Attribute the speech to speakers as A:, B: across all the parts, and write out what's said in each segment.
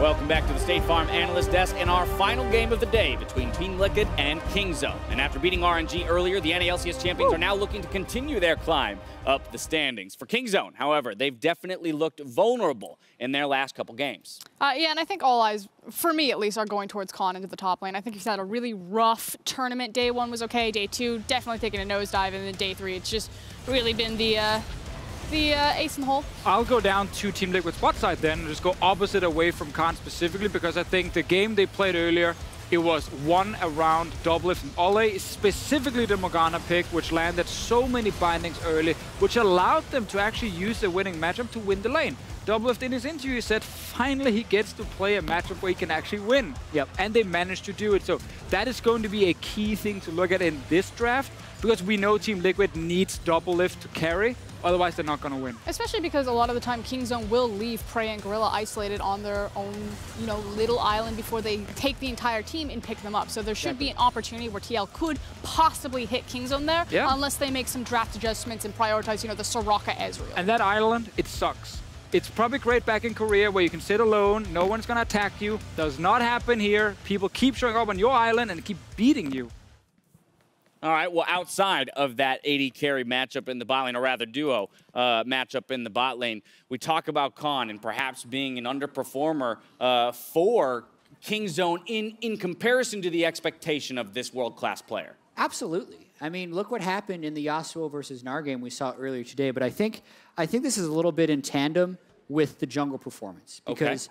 A: Welcome back to the State Farm Analyst Desk in our final game of the day between Team Liquid and Kingzone. And after beating RNG earlier, the NALCS champions are now looking to continue their climb up the standings. For Kingzone, however, they've definitely looked vulnerable in their last couple games.
B: Yeah, and I think all eyes, for me at least, are going towards Con into the top lane. I think he's had a really rough tournament. Day 1 was okay. Day 2, definitely taking a nosedive. And then Day 3, it's just really been the ace in the hole.
C: I'll go down to Team Liquid's bot side then and just go opposite away from Khan specifically, because I think the game they played earlier, it was one around Doublelift and Olleh, specifically the Morgana pick, which landed so many bindings early, which allowed them to actually use the winning matchup to win the lane. Doublelift in his interview said finally he gets to play a matchup where he can actually win. Yep. And they managed to do it. So that is going to be a key thing to look at in this draft, because we know Team Liquid needs Doublelift to carry. Otherwise, they're not going to win. Especially
B: because a lot of the time, Kingzone will leave Prey and Gorilla isolated on their own, little island before they take the entire team and pick them up. So there should be an opportunity where TL could possibly hit Kingzone there, unless they make some draft adjustments and prioritize, the Soraka Ezreal.
C: And that island, it sucks. It's probably great back in Korea where you can sit alone, no one's going to attack you. Does not happen here. People keep showing up on your island and keep beating you.
A: All right, well, outside of that AD carry matchup in the bot lane, or rather duo matchup in the bot lane, we talk about Khan and perhaps being an underperformer for Kingzone in comparison to the expectation of this world-class player.
D: Absolutely. I mean, look what happened in the Yasuo versus Gnar game we saw earlier today. But I think this is a little bit in tandem with the jungle performance. Because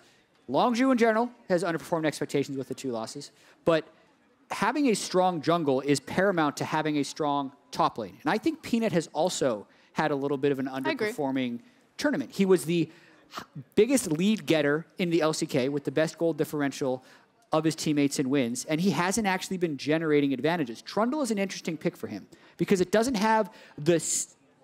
D: Longzhu in general has underperformed expectations with the 2 losses. But having a strong jungle is paramount to having a strong top lane. And I think Peanut has also had a little bit of an underperforming tournament. He was the biggest lead getter in the LCK with the best gold differential of his teammates in wins, and he hasn't actually been generating advantages. Trundle is an interesting pick for him because it doesn't have the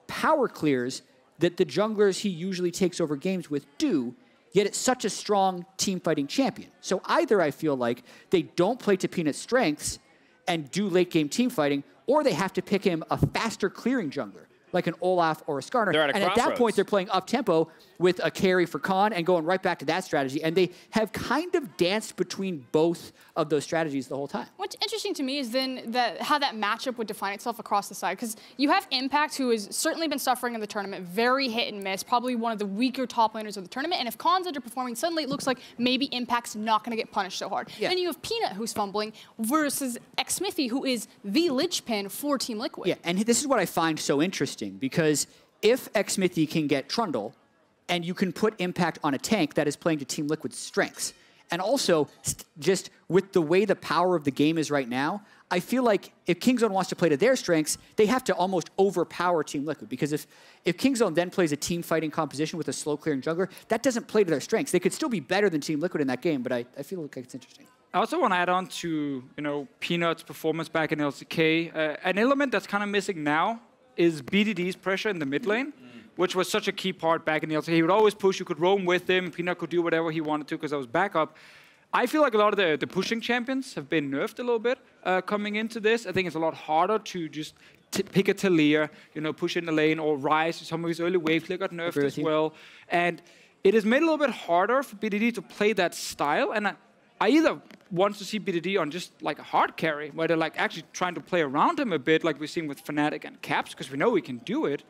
D: power clears that the junglers he usually takes over games with do, yet it's such a strong team fighting champion. So either I feel like they don't play to Peanut's strengths and do late game team fighting, or they have to pick him a faster clearing jungler, like an Olaf or a Skarner. And at that point, they're playing up-tempo with a carry for Khan and going right back to that strategy. And they have kind of danced between both of those strategies the whole time.
B: What's interesting to me is then how that matchup would define itself across the side. Because you have Impact, who has certainly been suffering in the tournament, very hit and miss, probably one of the weaker top laners of the tournament. And if Khan's underperforming, suddenly it looks like maybe Impact's not going to get punished so hard. Then you have Peanut, who's fumbling, versus Xmithie, who is the linchpin for Team Liquid.
D: Yeah, and this is what I find so interesting, because if Xmithie can get Trundle, and you can put Impact on a tank that is playing to Team Liquid's strengths, and also just with the way the power of the game is right now, I feel like if Kingzone wants to play to their strengths, they have to almost overpower Team Liquid, because if Kingzone then plays a team fighting composition with a slow clearing jungler, that doesn't play to their strengths. They could still be better than Team Liquid in that game, but I feel like it's interesting.
C: I also want to add on to Peanut's performance back in LCK. An element that's kind of missing now is BDD's pressure in the mid lane, which was such a key part back in the LCK. He would always push, you could roam with him, Peanut could do whatever he wanted to because I was backup. I feel like a lot of the pushing champions have been nerfed a little bit coming into this. I think it's a lot harder to just pick a Taliyah, push in the lane, or Ryze. Some of his early waves got nerfed as well. And it has made it a little bit harder for BDD to play that style. And I either want to see BDD on just like a hard carry, where they're like actually trying to play around him a bit, like we've seen with Fnatic and Caps, because we know he can do it.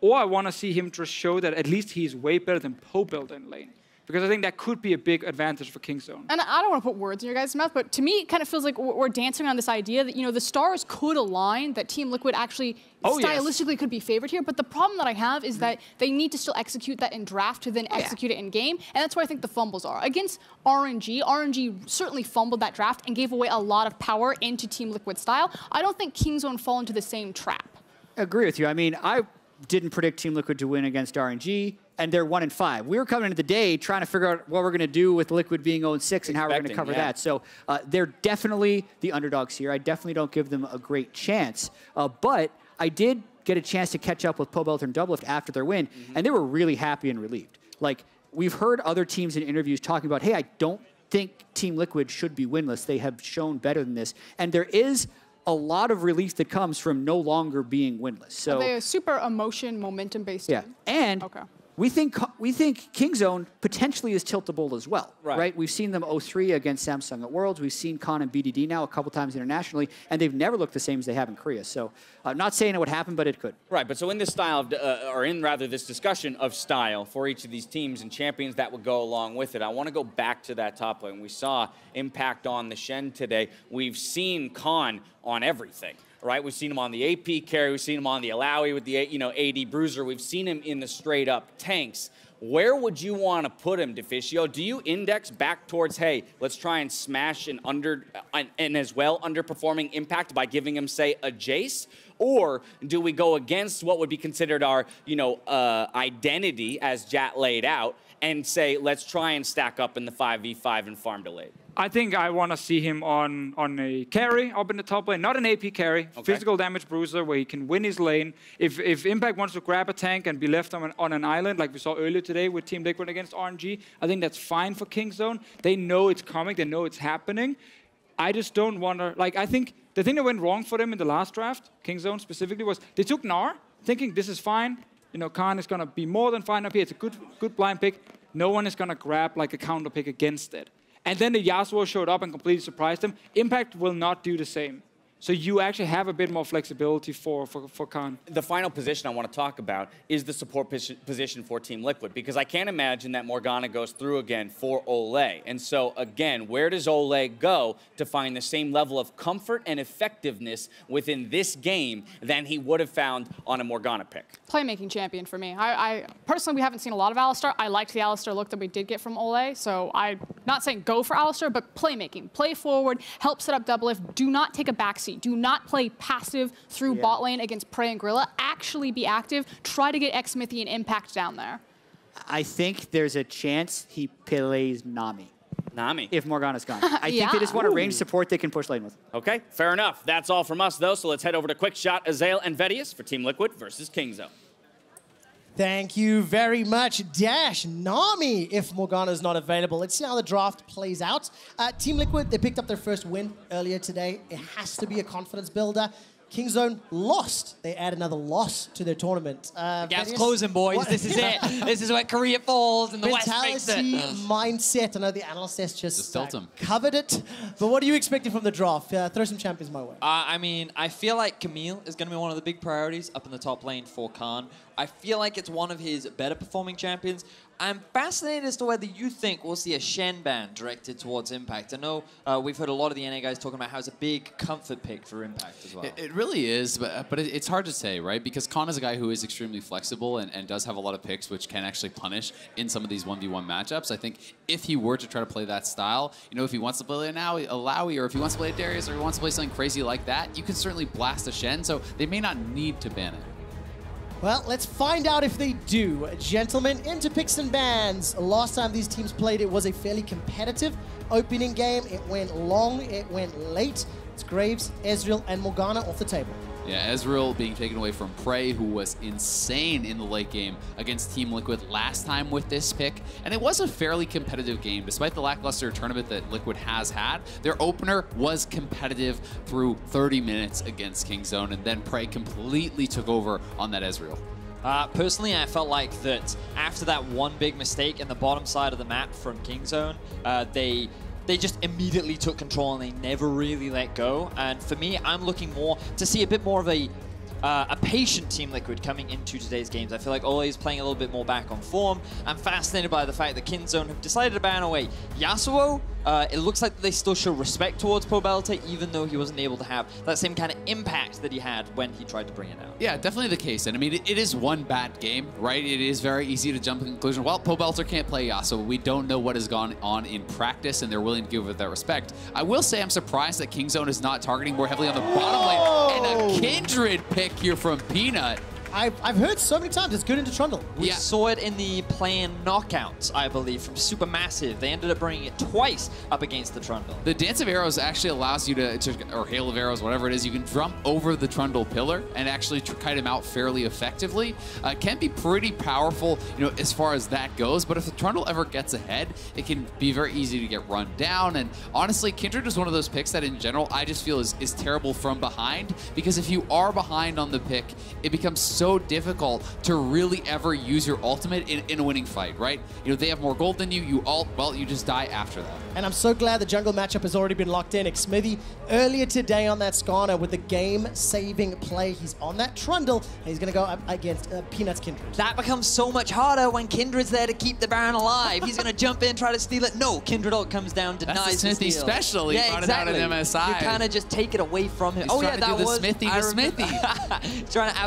C: Or I want to see him just show that at least he's way better than Pobelter in lane. Because I think that could be a big advantage for Kingzone.
B: And I don't want to put words in your guys' mouth, but to me, it kind of feels like we're dancing on this idea that, the stars could align, that Team Liquid actually stylistically could be favored here. But the problem that I have is that they need to still execute that in draft to then execute it in game. And that's where I think the fumbles are. Against RNG certainly fumbled that draft and gave away a lot of power into Team Liquid style. I don't think Kingzone fall into the same trap.
D: I agree with you. I mean, I didn't predict Team Liquid to win against RNG, and they're 1-5. We were coming into the day trying to figure out what we're going to do with Liquid being 0-6 and how we're going to cover that. So they're definitely the underdogs here. I definitely don't give them a great chance. But I did get a chance to catch up with Pobelter and Doublelift after their win, and they were really happy and relieved. Like, we've heard other teams in interviews talking about, hey, I don't think Team Liquid should be winless. They have shown better than this. And there is a lot of relief that comes from no longer being winless. So
B: are they a super emotion, momentum-based team?
D: And we think Kingzone potentially is tiltable as well, right? We've seen them 0-3 against Samsung at Worlds. We've seen Con and BDD now a couple times internationally, and they've never looked the same as they have in Korea. So I'm not saying it would happen, but it could.
A: Right, but so in this style, or in rather this discussion of style for each of these teams and champions that would go along with it, I want to go back to that top lane. We saw Impact on the Shen today. We've seen Con on everything. Right, we've seen him on the AP carry, we've seen him on the Alawi with the AD Bruiser, we've seen him in the straight up tanks. Where would you want to put him, Deficio? Do you index back towards, hey, let's try and smash an and as well underperforming Impact by giving him, say, a Jace? Or do we go against what would be considered our, identity as Jat laid out and say, let's try and stack up in the 5v5 and farm delayed?
C: I think I want to see him on a carry up in the top lane, not an AP carry, physical damage bruiser where he can win his lane. If Impact wants to grab a tank and be left on an island like we saw earlier today with Team Liquid against RNG, I think that's fine for Kingzone. They know it's coming, they know it's happening. I just don't want to, I think the thing that went wrong for them in the last draft, Kingzone specifically, was they took Gnar, thinking this is fine. Khan is going to be more than fine up here. It's a good blind pick. No one is going to grab a counter pick against it. And then the Yasuo showed up and completely surprised them. Impact will not do the same. So you actually have a bit more flexibility for Khan.
A: The final position I want to talk about is the support position for Team Liquid, because I can't imagine that Morgana goes through again for Olleh. And so, again, where does Olleh go to find the same level of comfort and effectiveness within this game than he would have found on a Morgana pick?
B: Playmaking champion for me. I personally, we haven't seen a lot of Alistar. I liked the Alistar look that we did get from Olleh, so I'm not saying go for Alistar, but playmaking. Play forward, help set up Doublelift, do not take a backseat. Do not play passive through bot lane against Prey and Gorilla. Actually be active. Try to get Xmithie and Impact down there.
D: I think there's a chance he plays Nami.
A: Nami.
D: If Morgana's gone. I think they just want a range support they can push lane with.
A: Okay, fair enough. That's all from us, though, so let's head over to Quick Shot, Azael, and Vedius for Team Liquid versus Kingzone.
E: Thank you very much, Dash. Nami, if Morgana's not available. Let's see how the draft plays out. Team Liquid, they picked up their first win earlier today. It has to be a confidence builder. Kingzone lost. They add another loss to their tournament.
F: Gap's closing, boys. What? This is it. This is where Korea falls and the West makes it.
E: Mindset. I know the analyst just covered it. But what are you expecting from the draft? Throw some champions my way.
F: I feel like Camille is going to be one of the big priorities up in the top lane for Khan. I feel like it's one of his better performing champions. I'm fascinated as to whether you think we'll see a Shen ban directed towards Impact. I know we've heard a lot of the NA guys talking about how it's a big comfort pick for Impact as well.
G: It really is, but it's hard to say, right? Because Khan is a guy who is extremely flexible and does have a lot of picks which can actually punish in some of these 1v1 matchups. I think if he were to try to play that style, if he wants to play a Alawi or if he wants to play a Darius or he wants to play something crazy like that, you can certainly blast a Shen, so they may not need to ban it.
E: Well, let's find out if they do. Gentlemen, into picks and bans. Last time these teams played, it was a fairly competitive opening game. It went long, it went late. It's Graves, Ezreal, and Morgana off the table.
G: Yeah, Ezreal being taken away from Prey, who was insane in the late game against Team Liquid last time with this pick. And it was a fairly competitive game. Despite the lackluster tournament that Liquid has had, their opener was competitive through 30 minutes against Kingzone, and then Prey completely took over on that Ezreal.
F: Personally, I felt like that after that one big mistake in the bottom side of the map from Kingzone, they just immediately took control and they never really let go. And for me, I'm looking more to see a bit more of a patient Team Liquid coming into today's games. I feel like Olleh is playing a little bit more back on form. I'm fascinated by the fact that Kingzone have decided to ban away Yasuo. It looks like they still show respect towards Pobelter, even though he wasn't able to have that same kind of impact that he had when he tried to bring it out.
G: Yeah, definitely the case. And I mean, it is one bad game, right? It is very easy to jump to the conclusion, well, Pobelter can't play Yasuo. We don't know what has gone on in practice, and they're willing to give it that respect. I will say I'm surprised that Kingzone is not targeting more heavily on the bottom lane. And a Kindred pick here from Peanut.
E: I've heard so many times it's good into Trundle.
F: We saw it in the play-in knockouts, I believe, from Supermassive. They ended up bringing it twice up against the Trundle.
G: The Dance of Arrows actually allows you to or Hail of Arrows, whatever it is, you can jump over the Trundle pillar and actually kite him out fairly effectively. It can be pretty powerful, as far as that goes, but if the Trundle ever gets ahead, it can be very easy to get run down. And honestly, Kindred is one of those picks that in general, I just feel is terrible from behind, because if you are behind on the pick, it becomes so difficult to really ever use your ultimate in a winning fight, right? You know, they have more gold than you, you ult, well, you just die after that.
E: And I'm so glad the jungle matchup has already been locked in. Xmithie earlier today on that Skarner with the game-saving play. He's on that Trundle, and he's going to go up against Peanut's Kindred.
F: That becomes so much harder when Kindred's there to keep the Baron alive. He's going to jump in, try to steal it. No, Kindred ult comes down, denies the steal.
G: Special. He brought it out in MSI.
F: You kind of just take it away from him.
G: He's trying to do the Xmithie.
F: Trying to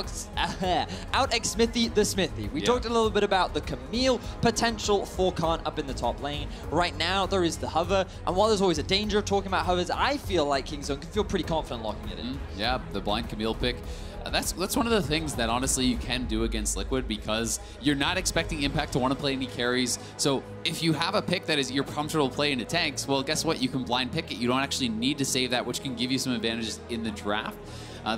F: out Xmithie the Xmithie. We talked a little bit about the Camille potential for Khan up in the top lane. Right now, there is the hover. And while there's always a danger of talking about hovers, I feel like Kingzone can feel pretty confident locking it in.
G: Yeah, the blind Camille pick. That's one of the things that honestly you can do against Liquid, because you're not expecting Impact to want to play any carries. So if you have a pick that is you're comfortable playing into tanks, well, guess what? You can blind pick it. You don't actually need to save that, which can give you some advantages in the draft.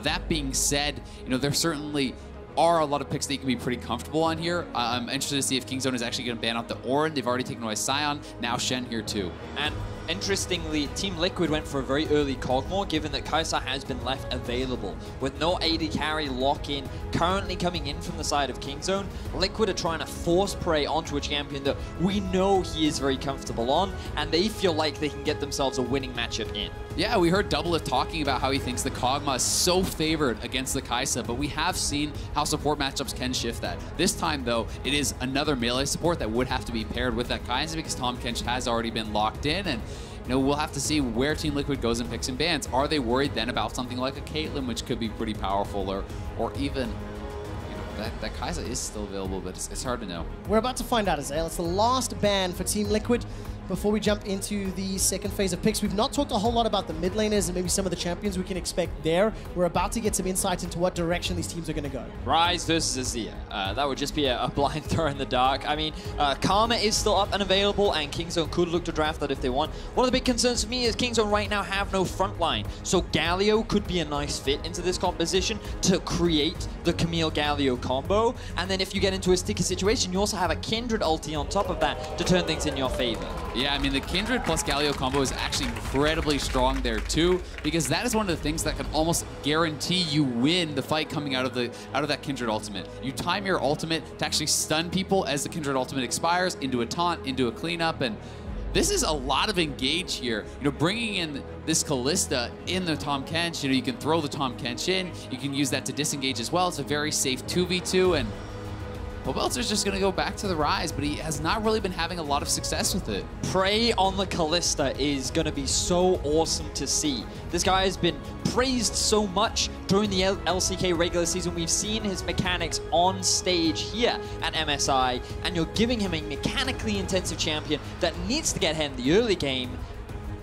G: That being said, you know, there certainly are a lot of picks that you can be pretty comfortable on here. I'm interested to see if Kingzone is actually going to ban out the Ornn. They've already taken away Sion, now Shen here too. And interestingly, Team Liquid went for a very early Kog'Maw, given that Kalista has been left available. With no AD carry lock-in currently coming in from the side of Kingzone, Liquid are trying to force prey onto a champion that we know he is very comfortable on, and they feel like they can get themselves a winning matchup in. Yeah, we heard Doublelift talking about how he thinks the Kog'Maw is so favored against the Kalista, but we have seen how support matchups can shift that. This time, though, it is another melee support that would have to be paired with that Kalista, because Tahm Kench has already been locked in, and you know, we'll have to see where Team Liquid goes and picks and bans. Are they worried then about something like a Caitlyn, which could be pretty powerful, or even, you know, that Kai'Sa is still available, but it's hard to know.
E: We're about to find out, Azael. It's the last ban for Team Liquid. Before we jump into the second phase of picks, we've not talked a whole lot about the mid laners and maybe some of the champions we can expect there. We're about to get some insight into what direction these teams are going to go.
F: Ryze versus Azir. That would just be a blind throw in the dark. I mean, Karma is still up and available, and Kingzone could look to draft that if they want. One of the big concerns for me is Kingzone right now have no front line. So Galio could be a nice fit into this composition to create the Camille Galio combo. And then if you get into a sticky situation, you also have a Kindred ulti on top of that to turn things in your favor.
G: Yeah, I mean, the Kindred plus Galio combo is actually incredibly strong there too, because that is one of the things that can almost guarantee you win the fight coming out of that Kindred ultimate. You time your ultimate to actually stun people as the Kindred ultimate expires into a taunt, into a cleanup, and this is a lot of engage here. You know, bringing in this Kalista in the Tahm Kench, you know, you can throw the Tahm Kench in, you can use that to disengage as well. It's a very safe 2v2, and Pobelter's just going to go back to the Ryze, but he has not really been having a lot of success with it.
F: Prey on the Kalista is going to be so awesome to see. This guy has been praised so much during the LCK regular season. We've seen his mechanics on stage here at MSI, and you're giving him a mechanically intensive champion that needs to get ahead in the early game,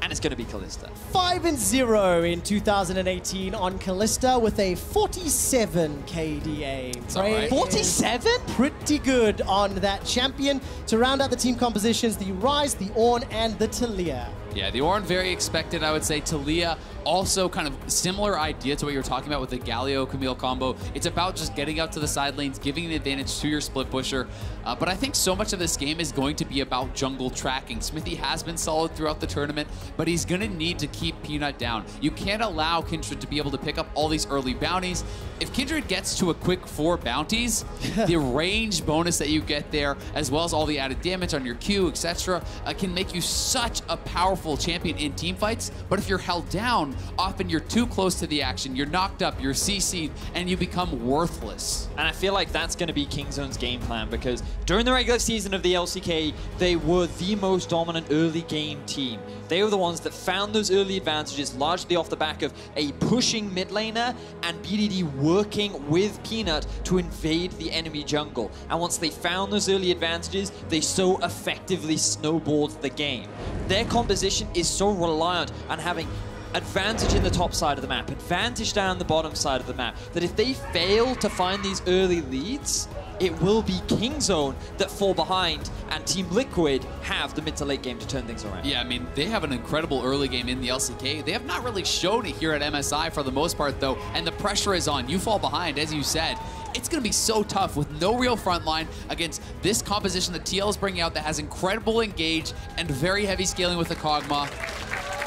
F: and it's going to be Kalista.
E: 5-0 in 2018 on Kalista with a 47 KDA.
F: Right. 47?
E: Pretty good on that champion. To round out the team compositions, the Ryze, the Ornn, and the Taliyah.
G: Yeah, the Ornn very expected, I would say. Taliyah, also kind of similar idea to what you were talking about with the Galio-Camille combo. It's about just getting out to the side lanes, giving an advantage to your split pusher. But I think so much of this game is going to be about jungle tracking. Xmithie has been solid throughout the tournament, but he's going to need to keep Peanut down. You can't allow Kindred to be able to pick up all these early bounties. If Kindred gets to a quick 4 bounties, the range bonus that you get there, as well as all the added damage on your Q, etc., can make you such a powerful champion in team fights. But if you're held down, often you're too close to the action, you're knocked up, you're CC'd, and you become worthless.
F: And I feel like that's going to be Kingzone's game plan, because during the regular season of the LCK, they were the most dominant early game team. They were the ones that found those early advantages largely off the back of a pushing mid laner and BDD working with Peanut to invade the enemy jungle. And once they found those early advantages, they so effectively snowballed the game. Their composition is so reliant on having advantage in the top side of the map, advantage down the bottom side of the map, that if they fail to find these early leads, it will be Kingzone that fall behind, and Team Liquid have the mid to late game to turn things around.
G: Yeah, I mean, they have an incredible early game in the LCK. They have not really shown it here at MSI for the most part, though, and the pressure is on. You fall behind, as you said. It's going to be so tough with no real front line against this composition that TL is bringing out that has incredible engage and very heavy scaling with the Kog'Maw.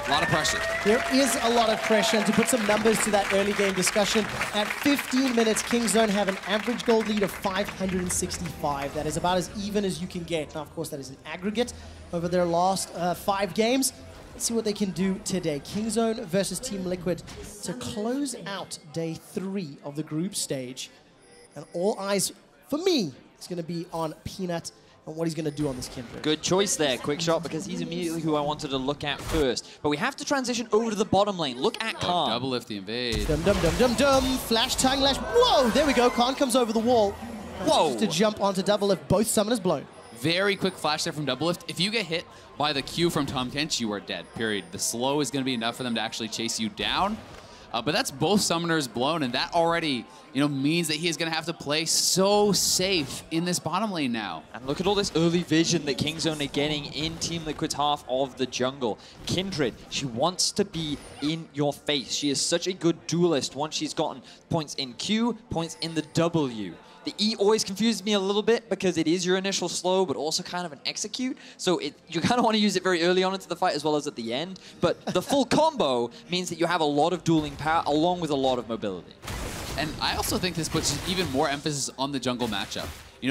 G: A lot of pressure.
E: There is a lot of pressure, and to put some numbers to that early game discussion, at 15 minutes, Kingzone have an average gold lead of 565. That is about as even as you can get. Now, of course, that is an aggregate over their last 5 games. Let's see what they can do today. Kingzone versus Team Liquid to close out day 3 of the group stage. And all eyes, for me, is going to be on Peanut and what he's going to do on this Kindred.
F: Good choice there, Quick Shot, because he's immediately who I wanted to look at first. But we have to transition over to the bottom lane. Look at Khan.
G: Doublelift the invade.
E: Dum dum dum dum dum. Flash, tongue lash. Whoa, there we go. Khan comes over the wall.
F: Whoa.
E: Just to jump onto Doublelift. Both summoners blown.
G: Very quick flash there from Doublelift. If you get hit by the Q from Tahm Kench, you are dead, period. The slow is going to be enough for them to actually chase you down. But that's both summoners blown, and that already, means that he is going to have to play so safe in this bottom lane now.
F: And look at all this early vision that Kingzone are getting in Team Liquid's half of the jungle. Kindred, she wants to be in your face. She is such a good duelist once she's gotten points in Q, points in the W. The E always confuses me a little bit because it is your initial slow, but also kind of an execute. So you kind of want to use it very early on into the fight as well as at the end. But the full combo means that you have a lot of dueling power along with a lot of mobility.
G: And I also think this puts even more emphasis on the jungle matchup.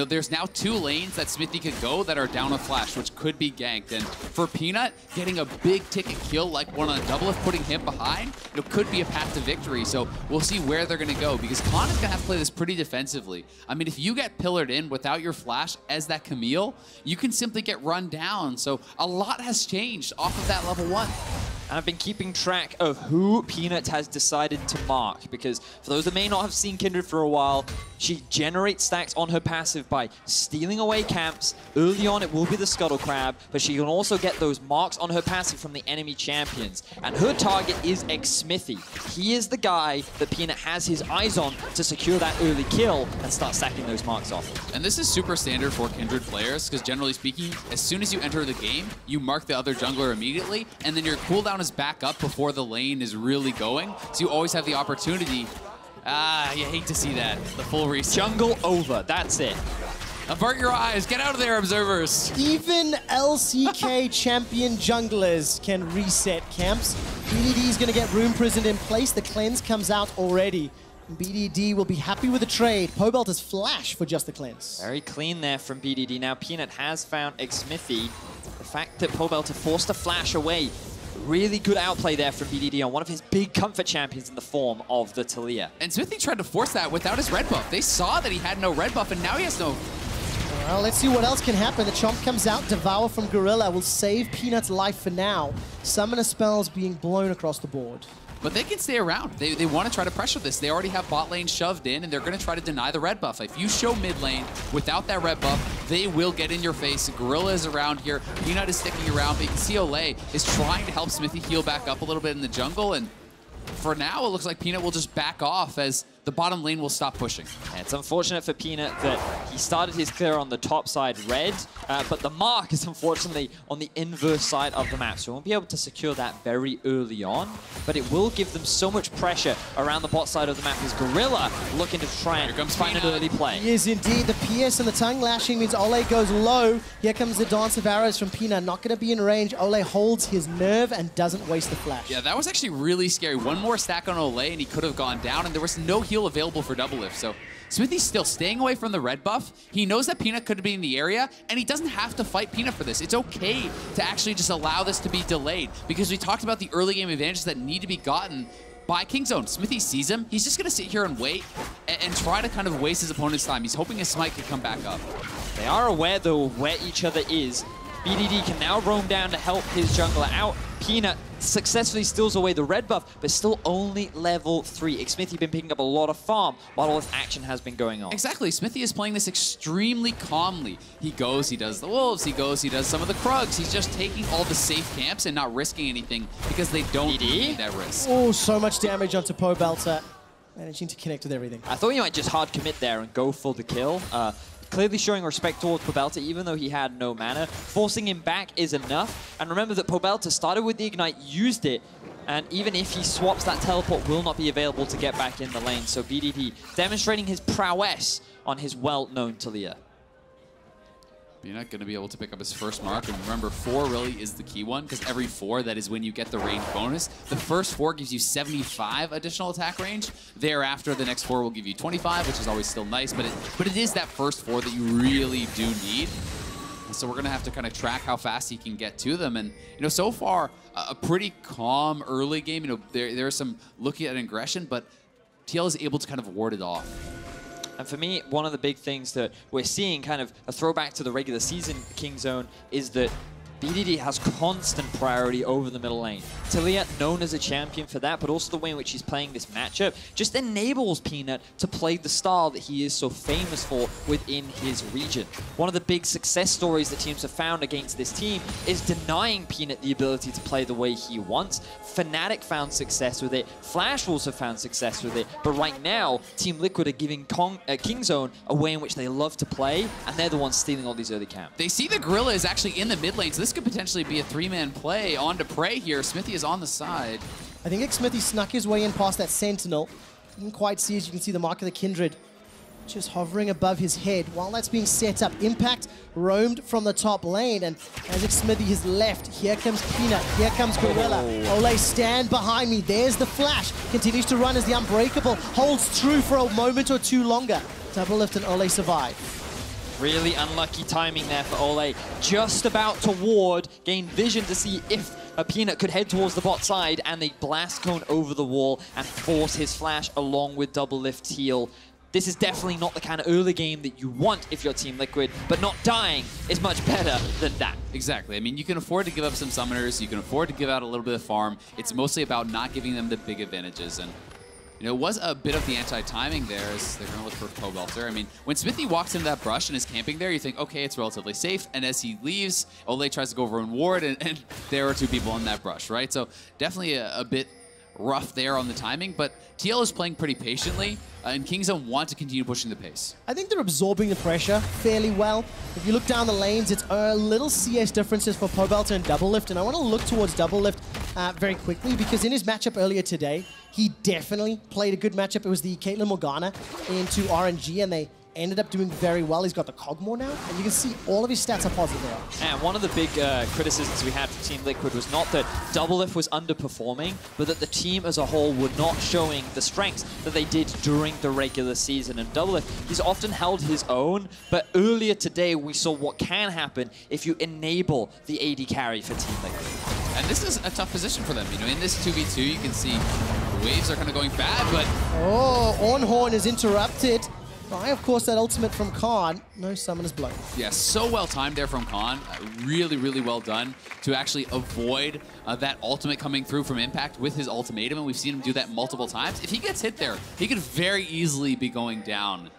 G: There's now 2 lanes that Xmithie could go that are down a flash, which could be ganked. And for Peanut, getting a big ticket kill like one on a Doublelift, putting him behind, could be a path to victory. So we'll see where they're going to go, because Khan is going to have to play this pretty defensively. I mean, if you get pillared in without your flash as that Camille, you can simply get run down. So a lot has changed off of that level 1.
F: And I've been keeping track of who Peanut has decided to mark, because for those that may not have seen Kindred for a while, she generates stacks on her passive by stealing away camps. Early on, it will be the Scuttle Crab, but she can also get those marks on her passive from the enemy champions. And her target is Xmithie. He is the guy that Peanut has his eyes on to secure that early kill and start stacking those marks off.
G: And this is super standard for Kindred players, because generally speaking, as soon as you enter the game, you mark the other jungler immediately, and then your cooldown is back up before the lane is really going. So you always have the opportunity. You hate to see that. The full reset.
F: Jungle over. That's it.
G: Avert your eyes. Get out of there, observers.
E: Even LCK champion junglers can reset camps. BDD is going to get room prisoned in place. The cleanse comes out already. BDD will be happy with the trade. Pobelter's flash for just the cleanse.
F: Very clean there from BDD. Now Peanut has found Xmithie. The fact that Pobelter forced a flash away, really good outplay there from BDD on one of his big comfort champions in the form of the Taliyah.
G: And Xmithie tried to force that without his red buff. They saw that he had no red buff, and now he has no...
E: Well, let's see what else can happen. The Chomp comes out. Devour from Gorilla will save Peanut's life for now. Summoner spells being blown across the board.
G: But they can stay around. They want to try to pressure this. They already have bot lane shoved in, and they're going to try to deny the red buff. If you show mid lane without that red buff, they will get in your face. Gorilla is around here. Peanut is sticking around, but you can see Olleh is trying to help Xmithie heal back up a little bit in the jungle, and for now, it looks like Peanut will just back off as the bottom lane will stop pushing.
F: And it's unfortunate for Peanut that he started his clear on the top side red, but the mark is unfortunately on the inverse side of the map, so we won't be able to secure that very early on, but it will give them so much pressure around the bot side of the map as Gorilla looking to try and find an early play.
E: He is indeed. The PS and the tongue lashing means Olleh goes low. Here comes the dance of arrows from Peanut. Not going to be in range. Olleh holds his nerve and doesn't waste the flash.
G: Yeah, that was actually really scary. One more stack on Olleh and he could have gone down, and there was no heal available for Doublelift. So Xmithie's still staying away from the red buff. He knows that Peanut could be in the area, and he doesn't have to fight Peanut for this. It's okay to actually just allow this to be delayed, because we talked about the early game advantages that need to be gotten by Kingzone. Xmithie sees him. He's just going to sit here and wait and try to kind of waste his opponent's time. He's hoping his smite could come back up.
F: They are aware, though, of where each other is. BDD can now roam down to help his jungler out. Peanut successfully steals away the red buff, but still only level 3. Xmithie been picking up a lot of farm while all this action has been going on.
G: Exactly. Xmithie is playing this extremely calmly. He goes, he does the wolves, he goes, he does some of the Krugs. He's just taking all the safe camps and not risking anything because they don't need that risk.
E: Oh, so much damage onto Pobelter. Managing to connect with everything.
F: I thought he might just hard commit there and go for the kill. Clearly showing respect towards Pobelter, even though he had no mana. Forcing him back is enough. And remember that Pobelter started with the Ignite, used it, and even if he swaps, that teleport will not be available to get back in the lane. So BDD demonstrating his prowess on his well-known Taliyah.
G: Peanut going to be able to pick up his first mark. And remember, 4 really is the key one, because every 4, that is when you get the range bonus. The first 4 gives you 75 additional attack range. Thereafter, the next 4 will give you 25, which is always still nice. But it is that first 4 that you really do need. And so we're going to have to kind of track how fast he can get to them. And, you know, so far, a pretty calm early game. You know, there's some looking at aggression, but TL is able to kind of ward it off.
F: And for me, one of the big things that we're seeing, kind of a throwback to the regular season Kingzone, is that BDD has constant priority over the middle lane. Taliyah, known as a champion for that, but also the way in which he's playing this matchup, just enables Peanut to play the style that he is so famous for within his region. One of the big success stories that teams have found against this team is denying Peanut the ability to play the way he wants. Fnatic found success with it, Flash Wolves have found success with it, but right now, Team Liquid are giving Kingzone a way in which they love to play, and they're the ones stealing all these early camps.
G: They see the Gorilla is actually in the mid lane, so this could potentially be a 3-man play onto Prey here. Xmithie is on the side.
E: I think Xmithie snuck his way in past that Sentinel. Didn't quite see, as you can see, the mark of the Kindred just hovering above his head. While that's being set up, Impact roamed from the top lane, and as Xmithie has left, here comes Peanut, here comes Gorilla. Olleh, stand behind me. There's the flash. Continues to run as the Unbreakable holds true for a moment or two longer. Doublelift and Olleh survive.
F: Really unlucky timing there for Olleh. Just about to ward, gain vision to see if a Peanut could head towards the bot side, and they blast cone over the wall and force his flash along with Doublelift's heal. This is definitely not the kind of early game that you want if you're Team Liquid, but not dying is much better than that.
G: Exactly. I mean, you can afford to give up some summoners, you can afford to give out a little bit of farm. It's mostly about not giving them the big advantages. And you know, it was a bit of the anti-timing there as they're going to look for Pobelter. I mean, when Xmithie walks into that brush and is camping there, you think, okay, it's relatively safe. And as he leaves, Olleh tries to go over and ward, and there are 2 people in that brush, right? So definitely a bit rough there on the timing, but TL is playing pretty patiently, and Kingzone want to continue pushing the pace.
E: I think they're absorbing the pressure fairly well. If you look down the lanes, it's a little CS differences for Pobelter and Doublelift, and I want to look towards Doublelift very quickly, because in his matchup earlier today, he definitely played a good matchup. It was the Caitlyn Morgana into RNG, and they ended up doing very well. He's got the Kog'Maw now, and you can see all of his stats are positive there.
F: And one of the big criticisms we had from Team Liquid was not that Doublelift was underperforming, but that the team as a whole were not showing the strengths that they did during the regular season. And Doublelift, he's often held his own, but earlier today we saw what can happen if you enable the AD carry for Team Liquid.
G: And this is a tough position for them. You know, in this 2v2, you can see the waves are kind of going bad, but...
E: Oh, Ornn is interrupted by, of course, that ultimate from Khan. No summoner's blown.
G: Yeah, so well timed there from Khan. Really, really well done to actually avoid that ultimate coming through from Impact with his ultimatum, and we've seen him do that multiple times. If he gets hit there, he could very easily be going down.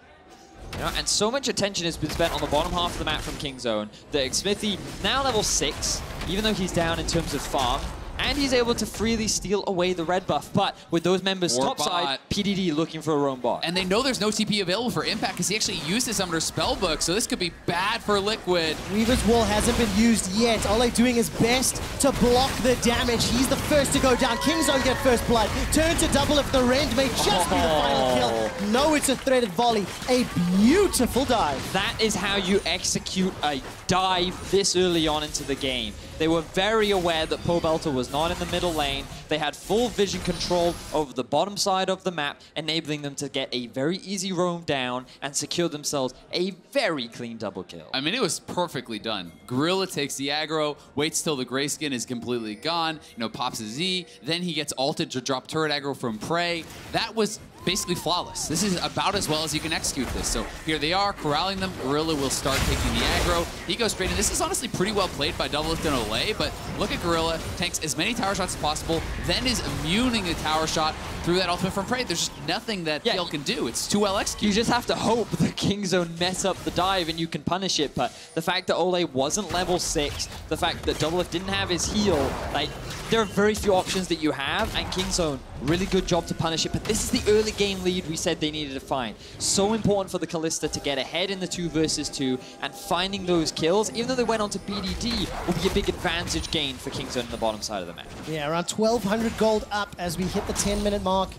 F: You know, and so much attention has been spent on the bottom half of the map from Kingzone that Xmithie, now level 6, even though he's down in terms of farm, and he's able to freely steal away the red buff. But with those members topside, PDD looking for a roam bot.
G: And they know there's no TP available for Impact because he actually used his Summoner Spellbook, so this could be bad for Liquid.
E: Weaver's Wall hasn't been used yet. Olleh doing his best to block the damage. He's the first to go down. Kingzone get first blood. Turn to Doublelift. The rend may just be the final kill. No, it's a threaded volley. A beautiful dive.
F: That is how you execute a dive this early on into the game. They were very aware that Pobelter was not in the middle lane. They had full vision control over the bottom side of the map, enabling them to get a very easy roam down and secure themselves a very clean double kill.
G: I mean, it was perfectly done. Gorilla takes the aggro, waits till the Grayskin is completely gone, you know, pops a Z, then he gets ulted to drop turret aggro from Prey. That was basically flawless. This is about as well as you can execute this. So here they are, corralling them. Gorilla will start taking the aggro. He goes straight in. This is honestly pretty well played by Doublelift and Olleh, but look at Gorilla, tanks as many tower shots as possible, then is immuning the tower shot through that ultimate from Prey. There's just nothing that TL can do. It's too well executed.
F: You just have to hope the Kingzone mess up the dive and you can punish it, but the fact that Olleh wasn't level 6, the fact that Doublelift didn't have his heal, like, there are very few options that you have, and Kingzone, really good job to punish it, but this is the early game lead we said they needed to find. So important for the Kalista to get ahead in the 2 versus 2, and finding those kills, even though they went on to BDD, will be a big advantage gain for Kingzone on the bottom side of the map.
E: Yeah, around 1,200 gold up as we hit the 10-minute mark.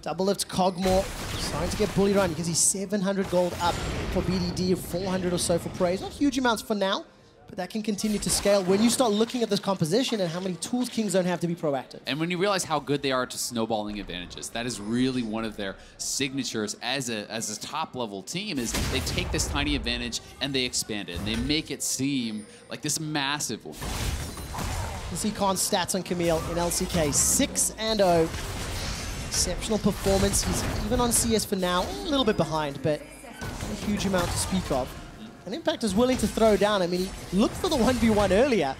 E: Doublelift's Kog'Maw starting to get bullied around. You can see 700 gold up for BDD, 400 or so for Praise. Not huge amounts for now, but that can continue to scale when you start looking at this composition and how many tools Kingzone have to be proactive.
G: And when you realize how good they are to snowballing advantages, that is really one of their signatures as a top-level team, is they take this tiny advantage and they expand it, and they make it seem like this massive one.
E: You see Khan's stats on Camille in LCK, 6-0. Exceptional performance. He's even on CS for now, a little bit behind, but not a huge amount to speak of. And Impact is willing to throw down. I mean, he looked for the 1v1 earlier,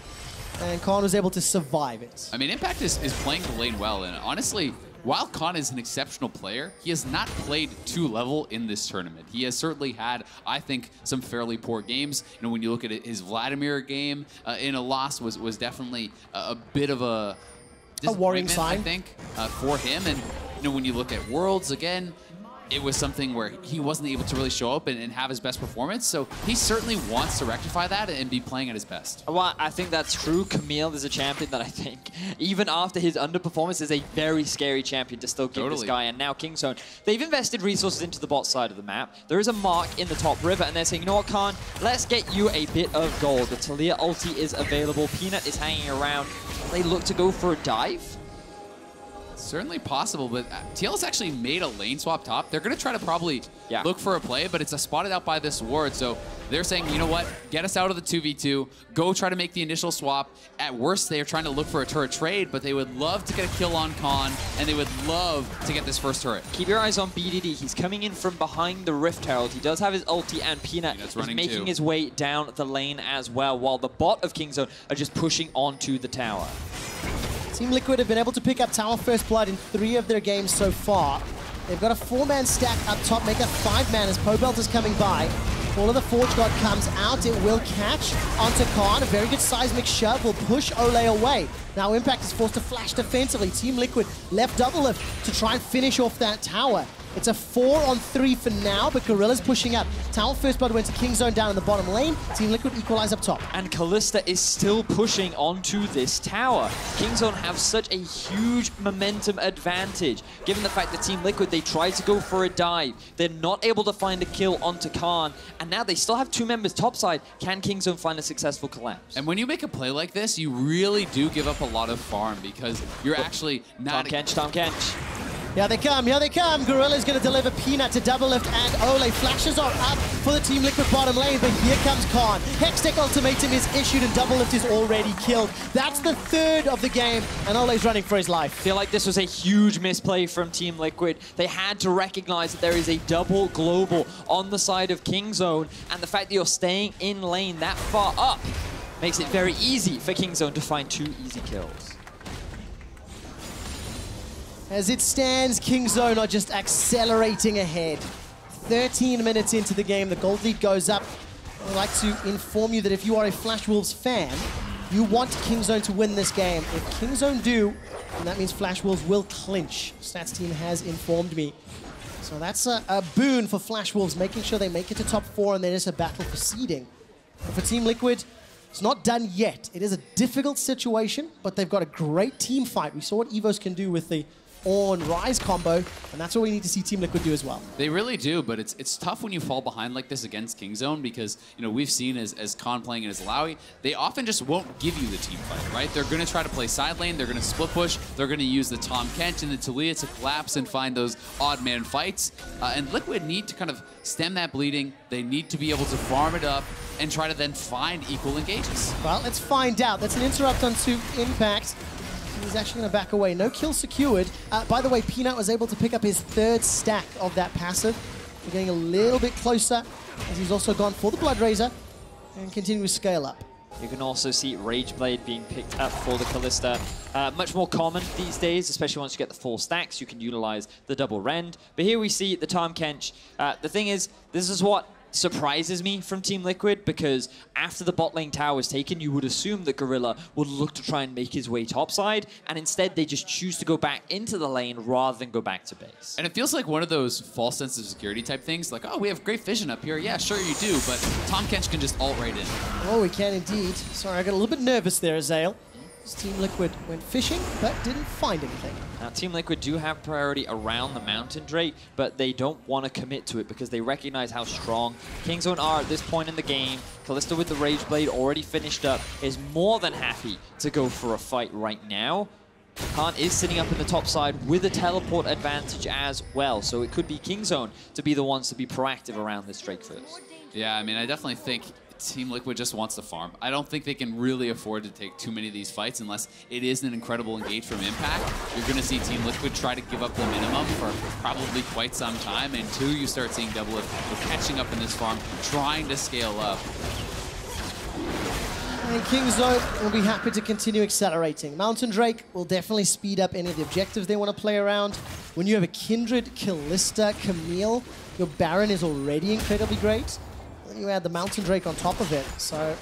E: and Khan was able to survive it.
G: I mean, Impact is playing the lane well, and honestly, while Khan is an exceptional player, he has not played 2-level in this tournament. He has certainly had, I think, some fairly poor games. You know, when you look at it, his Vladimir game in a loss was definitely a bit of a
E: worrying sign,
G: I think, for him. And you know, when you look at Worlds again, it was something where he wasn't able to really show up and have his best performance. So he certainly wants to rectify that and be playing at his best.
F: Well, I think that's true. Camille is a champion that I think, even after his underperformance, is a very scary champion to still give this guy. And now Kingzone, they've invested resources into the bot side of the map. There is a mark in the top river, and they're saying, you know what, Khan, let's get you a bit of gold. The Taliyah ulti is available. Peanut is hanging around. They look to go for a dive.
G: Certainly possible, but TL's actually made a lane swap top. They're going to try to probably look for a play, but it's spotted out by this ward. So they're saying, you know what, get us out of the 2v2, go try to make the initial swap. At worst, they are trying to look for a turret trade, but they would love to get a kill on Khan, and they would love to get this first turret.
F: Keep your eyes on BDD. He's coming in from behind the Rift Herald. He does have his ulti, and Peanut is making his way down the lane as well, while the bot of Kingzone are just pushing onto the tower.
E: Team Liquid have been able to pick up Tower First Blood in 3 of their games so far. They've got a 4-man stack up top, make a 5-man as Pobelter's coming by. All of the Forge God comes out, it will catch onto Khan. A very good seismic shove will push Olleh away. Now Impact is forced to flash defensively. Team Liquid left Doublelift to try and finish off that tower. It's a 4-on-3 for now, but Gorilla's pushing up. Tower First Blood went to Kingzone down in the bottom lane. Team Liquid equalize up top.
F: And Kalista is still pushing onto this tower. Kingzone have such a huge momentum advantage, given the fact that Team Liquid, they tried to go for a dive. They're not able to find a kill onto Khan, and now they still have 2 members topside. Can Kingzone find a successful collapse?
G: And when you make a play like this, you really do give up a lot of farm, because you're actually not...
F: Tom Kench.
E: Here they come, here they come. Gorilla's going to deliver Peanut to Doublelift, and Olleh. Flashes are up for the Team Liquid bottom lane, but here comes Khan. Hextech ultimatum is issued, and Doublelift is already killed. That's the 3rd of the game, and Olleh's running for his life.
F: I feel like this was a huge misplay from Team Liquid. They had to recognize that there is a double global on the side of Kingzone, and the fact that you're staying in lane that far up makes it very easy for Kingzone to find 2 easy kills.
E: As it stands, Kingzone are just accelerating ahead. 13 minutes into the game, the gold lead goes up. I'd like to inform you that if you are a Flash Wolves fan, you want Kingzone to win this game. If Kingzone do, then that means Flash Wolves will clinch. Stats team has informed me. So that's a boon for Flash Wolves, making sure they make it to top 4, and then it's a battle for seeding. But for Team Liquid, it's not done yet. It is a difficult situation, but they've got a great team fight. We saw what Evos can do with the Ornn Ryze combo, and that's what we need to see Team Liquid do as well.
G: They really do, but it's tough when you fall behind like this against Kingzone, because you know we've seen as Khan playing as Alawi, they often just won't give you the team fight, right? They're going to try to play side lane, they're going to split push, they're going to use the Tahm Kench and the Taliyah to collapse and find those odd man fights, and Liquid need to kind of stem that bleeding. They need to be able to farm it up and try to then find equal engages.
E: Well, let's find out. That's an interrupt onto Impact. He's actually going to back away. No kill secured. By the way, Peanut was able to pick up his 3rd stack of that passive. We're getting a little bit closer, as he's also gone for the Blood Razor and continue to scale up.
F: You can also see Rage Blade being picked up for the Kalista. Much more common these days, especially once you get the 4 stacks, you can utilize the double rend. But here we see the Tahm Kench. The thing is, this is what surprises me from Team Liquid, because after the bot lane tower is taken, you would assume that Gorilla would look to try and make his way topside, and instead they just choose to go back into the lane rather than go back to base.
G: And it feels like one of those false sense of security type things, like, oh, we have great vision up here. Yeah, sure you do, but Tahm Kench can just ult right in.
E: Oh, we can indeed. Sorry, I got a little bit nervous there, Azale. Team Liquid went fishing, but didn't find anything.
F: Now, Team Liquid do have priority around the Mountain Drake, but they don't want to commit to it because they recognize how strong Kingzone are at this point in the game. Kalista with the Rage Blade already finished up is more than happy to go for a fight right now. Khan is sitting up in the top side with a teleport advantage as well, so it could be Kingzone to be the ones to be proactive around this Drake first.
G: Yeah, I mean, I definitely think Team Liquid just wants to farm. I don't think they can really afford to take too many of these fights unless it is an incredible engage from Impact. You're going to see Team Liquid try to give up the minimum for probably quite some time, and two, you start seeing Doublelift catching up in this farm, trying to scale up.
E: And Kingzone will be happy to continue accelerating. Mountain Drake will definitely speed up any of the objectives they want to play around. When you have a Kindred, Kalista, Camille, your Baron is already incredibly great. Then you add the Mountain Drake on top of it. So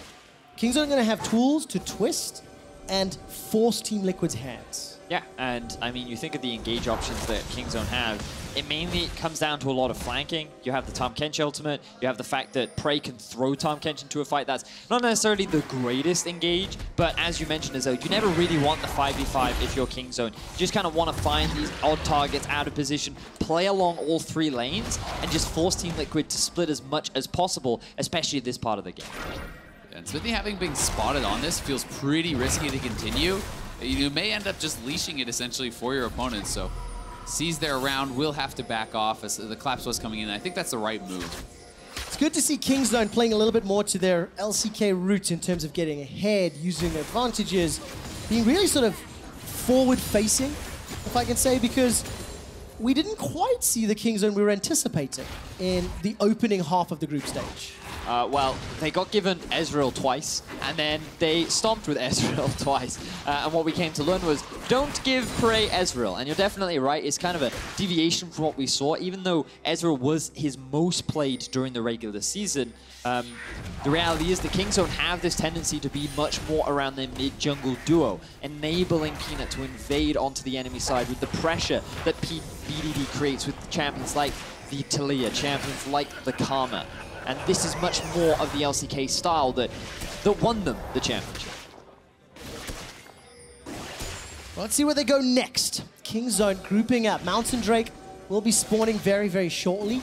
E: Kingzone are going to have tools to twist and force Team Liquid's hands.
F: Yeah, and I mean, you think of the engage options that Kingzone have, it mainly comes down to a lot of flanking. You have the Tahm Kench ultimate, you have the fact that Prey can throw Tahm Kench into a fight that's not necessarily the greatest engage, but as you mentioned, Azzo, you never really want the 5v5 if you're Kingzone. You just kind of want to find these odd targets out of position, play along all three lanes, and just force Team Liquid to split as much as possible, especially at this part of the game.
G: And Xmithie having been spotted on this feels pretty risky to continue. You may end up just leashing it essentially for your opponent, so sees their round, will have to back off as the collapse was coming in. I think that's the right move.
E: It's good to see Kingzone playing a little bit more to their LCK roots in terms of getting ahead, using advantages, being really sort of forward-facing, if I can say, because we didn't quite see the Kingzone we were anticipating in the opening half of the group stage.
F: Well, they got given Ezreal twice, and then they stomped with Ezreal twice. And what we came to learn was, don't give Prey Ezreal. And you're definitely right, it's kind of a deviation from what we saw. Even though Ezreal was his most played during the regular season, the reality is the Kingzone have this tendency to be much more around their mid-jungle duo, enabling Peanut to invade onto the enemy side with the pressure that BDD creates with champions like the Taliyah, champions like the Karma. And this is much more of the LCK style that won them the championship.
E: Well, let's see where they go next. Kingzone grouping up. Mountain Drake will be spawning very, very shortly.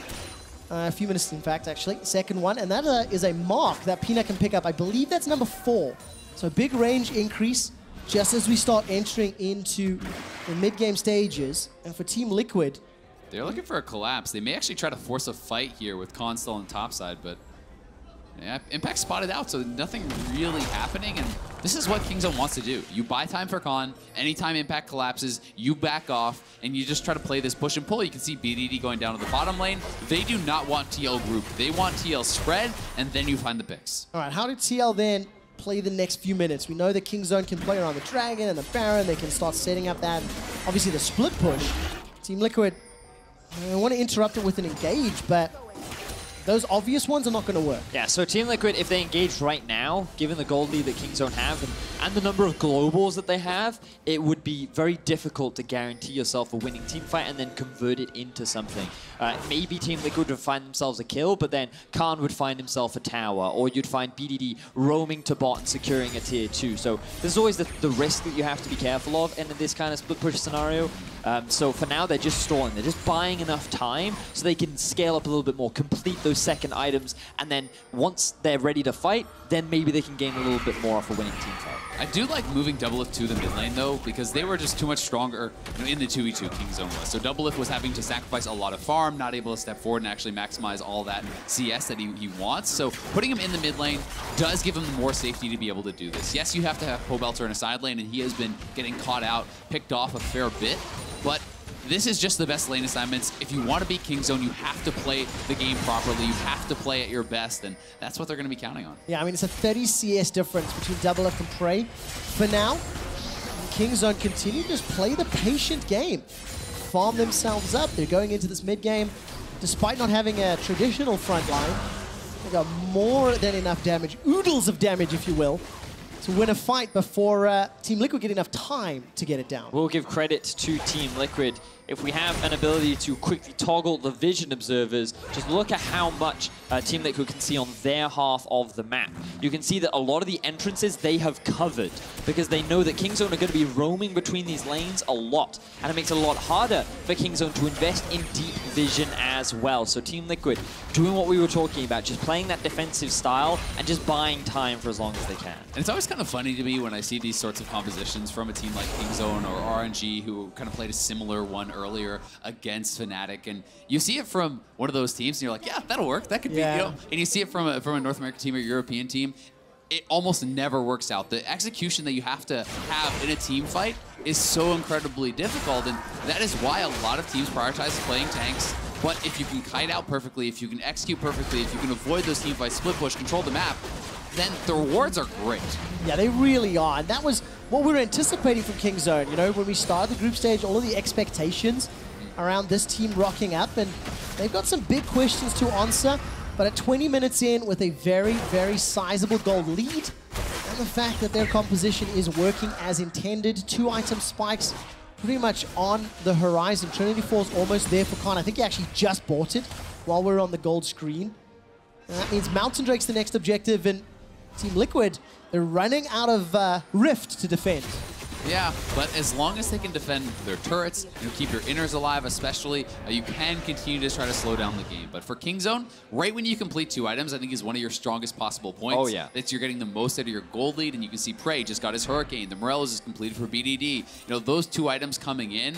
E: A few minutes, in fact, actually. Second one, and that is a mark that Peanut can pick up. I believe that's number 4. So big range increase just as we start entering into the mid-game stages. And for Team Liquid,
G: they're looking for a collapse. They may actually try to force a fight here with Khan still on topside, but yeah, Impact spotted out, so nothing really happening, and this is what Kingzone wants to do. You buy time for Khan, anytime Impact collapses, you back off, and you just try to play this push and pull. You can see BDD going down to the bottom lane. They do not want TL group. They want TL spread, and then you find the picks.
E: All right, how did TL then play the next few minutes? We know that Kingzone can play around the Dragon and the Baron. They can start setting up that, obviously, the split push. Team Liquid, I want to interrupt it with an engage, but those obvious ones are not going to work.
F: Yeah, so Team Liquid, if they engage right now, given the gold lead that Kingzone have and the number of globals that they have, it would be very difficult to guarantee yourself a winning team fight and then convert it into something. Maybe Team Liquid would find themselves a kill, but then Khan would find himself a tower, or you'd find BDD roaming to bot and securing a tier 2. So there's always the risk that you have to be careful of in this kind of split push scenario. So for now, they're just stalling. They're just buying enough time so they can scale up a little bit more, complete those second items, and then once they're ready to fight, then maybe they can gain a little bit more off a winning team fight.
G: I do like moving Doublelift to the mid lane, though, because they were just too much stronger in the 2v2 Kingzone was. So Doublelift was having to sacrifice a lot of farm, not able to step forward and actually maximize all that CS that he wants. So putting him in the mid lane does give him more safety to be able to do this. Yes, you have to have Pobelter in a side lane, and he has been getting caught out, picked off a fair bit, but this is just the best lane assignments. If you want to beat Kingzone, you have to play the game properly. You have to play at your best, and that's what they're going to be counting on.
E: Yeah, I mean, it's a 30 CS difference between Doublelift and Prey. For now, Kingzone continue to just play the patient game. Farm themselves up. They're going into this mid-game. Despite not having a traditional front line, they got more than enough damage, oodles of damage, if you will, to win a fight before Team Liquid get enough time to get it down.
F: We'll give credit to Team Liquid if we have an ability to quickly toggle the vision observers, just look at how much Team Liquid can see on their half of the map. You can see that a lot of the entrances they have covered because they know that Kingzone are going to be roaming between these lanes a lot, and it makes it a lot harder for Kingzone to invest in deep vision as well. So Team Liquid doing what we were talking about, just playing that defensive style and just buying time for as long as they can.
G: And it's always kind of funny to me when I see these sorts of compositions from a team like Kingzone or RNG, who kind of played a similar one earlier against Fnatic, and you see it from one of those teams and you're like, yeah, that'll work, that could be, you know, and you see it from a North American team or European team, it almost never works out. The execution that you have to have in a team fight is so incredibly difficult, and that is why a lot of teams prioritize playing tanks. But if you can kite out perfectly, if you can execute perfectly, if you can avoid those team fights, split push, control the map, then the rewards are great. Yeah,
E: they really are. And that was what we were anticipating from Kingzone. You know, when we started the group stage, all of the expectations around this team rocking up, and they've got some big questions to answer. But at 20 minutes in, with a very, very sizable gold lead, and the fact that their composition is working as intended, 2-item spikes pretty much on the horizon. Trinity Fall's almost there for Khan. I think he actually just bought it while we're on the gold screen. And that means Mountain Drake's the next objective, and Team Liquid, they're running out of Rift to defend.
G: Yeah, but as long as they can defend their turrets, you know, keep your inners alive especially, you can continue to try to slow down the game. But for Kingzone, right when you complete 2 items, I think is one of your strongest possible points. Oh yeah. That you're getting the most out of your gold lead, and you can see Prey just got his Hurricane, the Morellos is completed for BDD. You know, those 2 items coming in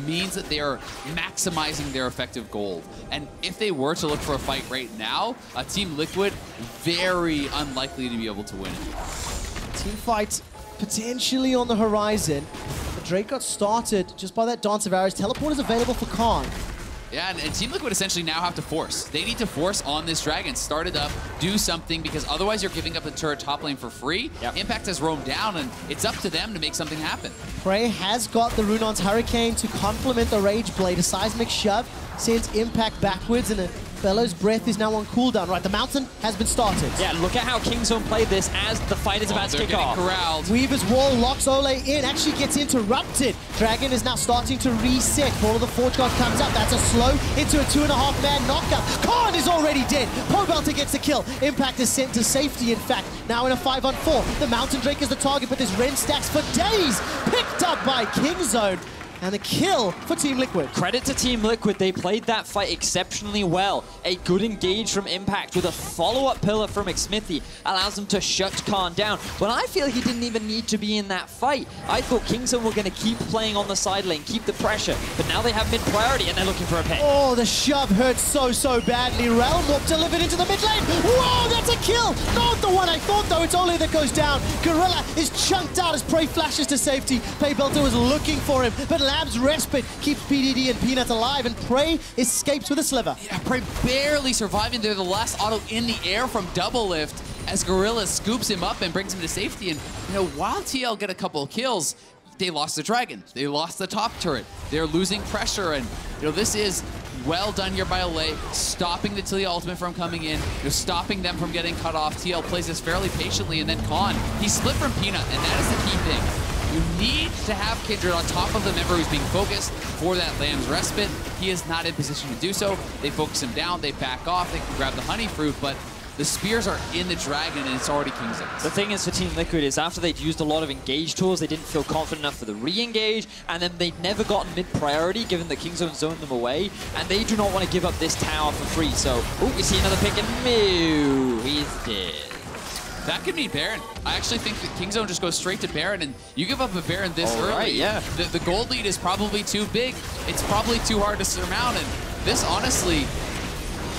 G: means that they are maximizing their effective gold. And if they were to look for a fight right now, Team Liquid, very unlikely to be able to win it.
E: Team fight potentially on the horizon. But Drake got started just by that dance of arrows. Teleport is available for Khan.
G: Yeah, and Team Liquid essentially now have to force. They need to force on this Dragon. Start it up, do something, because otherwise you're giving up the turret top lane for free. Yep. Impact has roamed down, and it's up to them to make something happen.
E: Prey has got the Runon's Hurricane to complement the Rage Blade. A seismic shove sends Impact backwards, and a Bellow's Breath is now on cooldown. Right, the mountain has been started.
F: Yeah, look at how Kingzone played this as the fight is about to kick off.
G: Corralled.
E: Weaver's wall locks Olleh in, actually gets interrupted. Dragon is now starting to reset. Ball of the Forge God comes up. That's a slow into a 2.5-man knockup. Khan is already dead. Pobelter gets a kill. Impact is sent to safety, in fact. Now in a 5-on-4. The Mountain Drake is the target, but there's Ren stacks for days. Picked up by Kingzone. And a kill for Team Liquid.
F: Credit to Team Liquid, they played that fight exceptionally well. A good engage from Impact with a follow-up pillar from Xmithie allows them to shut Khan down. But I feel he didn't even need to be in that fight. I thought Kingzone were going to keep playing on the side lane, keep the pressure, but now they have mid-priority and they're looking for a pick.
E: Oh, the shove hurt so badly. Realm Warp delivered into the mid lane. Whoa, that's a kill! Not the one I thought, though. It's Olleh that goes down. Gorilla is chunked out as Prey flashes to safety. Pobelter was looking for him, but Lab's respite keeps PDD and Peanut alive, and Prey escapes with a sliver.
G: Yeah, Prey barely surviving there. The last auto in the air from Doublelift as Gorilla scoops him up and brings him to safety. And, you know, while TL get a couple of kills, they lost the Dragon. They lost the top turret. They're losing pressure, and, you know, this is well done here by Olleh, stopping the Taliyah ultimate from coming in, you know, stopping them from getting cut off. TL plays this fairly patiently, and then Khan, he split from Peanut, and that is the key thing. You need to have Kindred on top of the member who's being focused for that Lamb's respite. He is not in position to do so. They focus him down, they back off, they can grab the honey fruit, but the spears are in the Dragon and it's already Kingzone's.
F: The thing is for Team Liquid is after they'd used a lot of engage tools, they didn't feel confident enough for the re-engage, and then they'd never gotten mid-priority given that Kingzone zoned them away, and they do not want to give up this tower for free. So, oh, we see another pick and Mew, he's dead.
G: That could mean Baron. I actually think that Kingzone just goes straight to Baron, and you give up a Baron this early.
F: Right, yeah.
G: The gold lead is probably too big. It's probably too hard to surmount, and this honestly,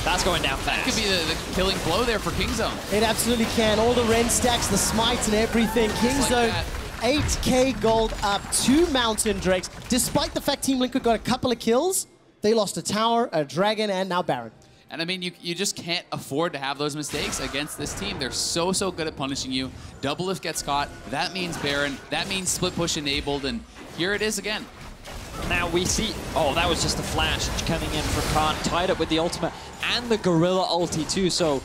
F: that's going down fast.
G: That could be the killing blow there for Kingzone.
E: It absolutely can. All the Ren stacks, the smites and everything. Kingzone, like 8k gold up, 2 Mountain Drakes. Despite the fact Team Liquid got a couple of kills, they lost a tower, a Dragon, and now Baron.
G: And I mean, you just can't afford to have those mistakes against this team. They're so good at punishing you. Doublelift gets caught. That means Baron. That means split push enabled. And here it is again.
F: Now we see, oh, that was just a flash coming in from Khan, tied up with the ultimate and the Gorilla ulti too. So,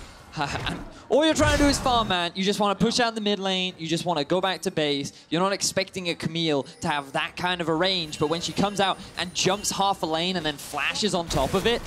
F: All you're trying to do is farm, man. You just want to push out the mid lane. You just want to go back to base. You're not expecting a Camille to have that kind of a range, but when she comes out and jumps half a lane and then flashes on top of it,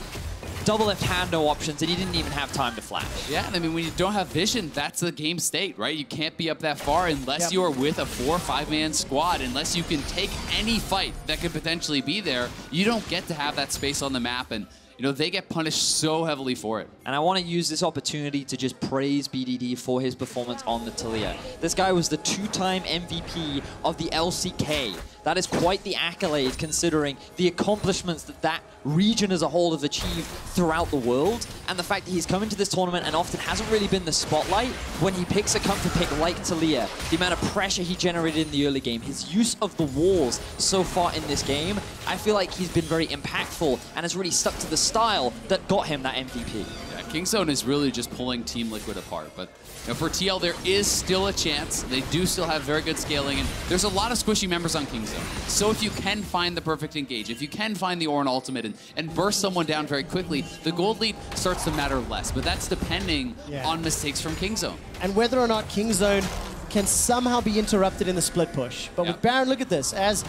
F: Doublelift had no options, and he didn't even have time to flash.
G: Yeah, and I mean, when you don't have vision, that's the game state, right? You can't be up that far unless you are with a 4 or 5-man squad. Unless you can take any fight that could potentially be there, you don't get to have that space on the map, and you know, they get punished so heavily for it.
F: And I want to use this opportunity to just praise BDD for his performance on the Taliyah. This guy was the 2-time MVP of the LCK. That is quite the accolade considering the accomplishments that that region as a whole have achieved throughout the world. And the fact that he's come into this tournament and often hasn't really been the spotlight. When he picks a comfort pick like Taliyah, the amount of pressure he generated in the early game, his use of the walls so far in this game, I feel like he's been very impactful and has really stuck to the style that got him that MVP.
G: Yeah, Kingzone is really just pulling Team Liquid apart. But you know, for TL, there is still a chance. They do still have very good scaling, and there's a lot of squishy members on Kingzone. So if you can find the perfect engage, if you can find the Ornn ultimate and burst someone down very quickly, the gold lead starts to matter less. But that's depending on mistakes from Kingzone.
E: And whether or not Kingzone can somehow be interrupted in the split push. But with Baron, look at this. As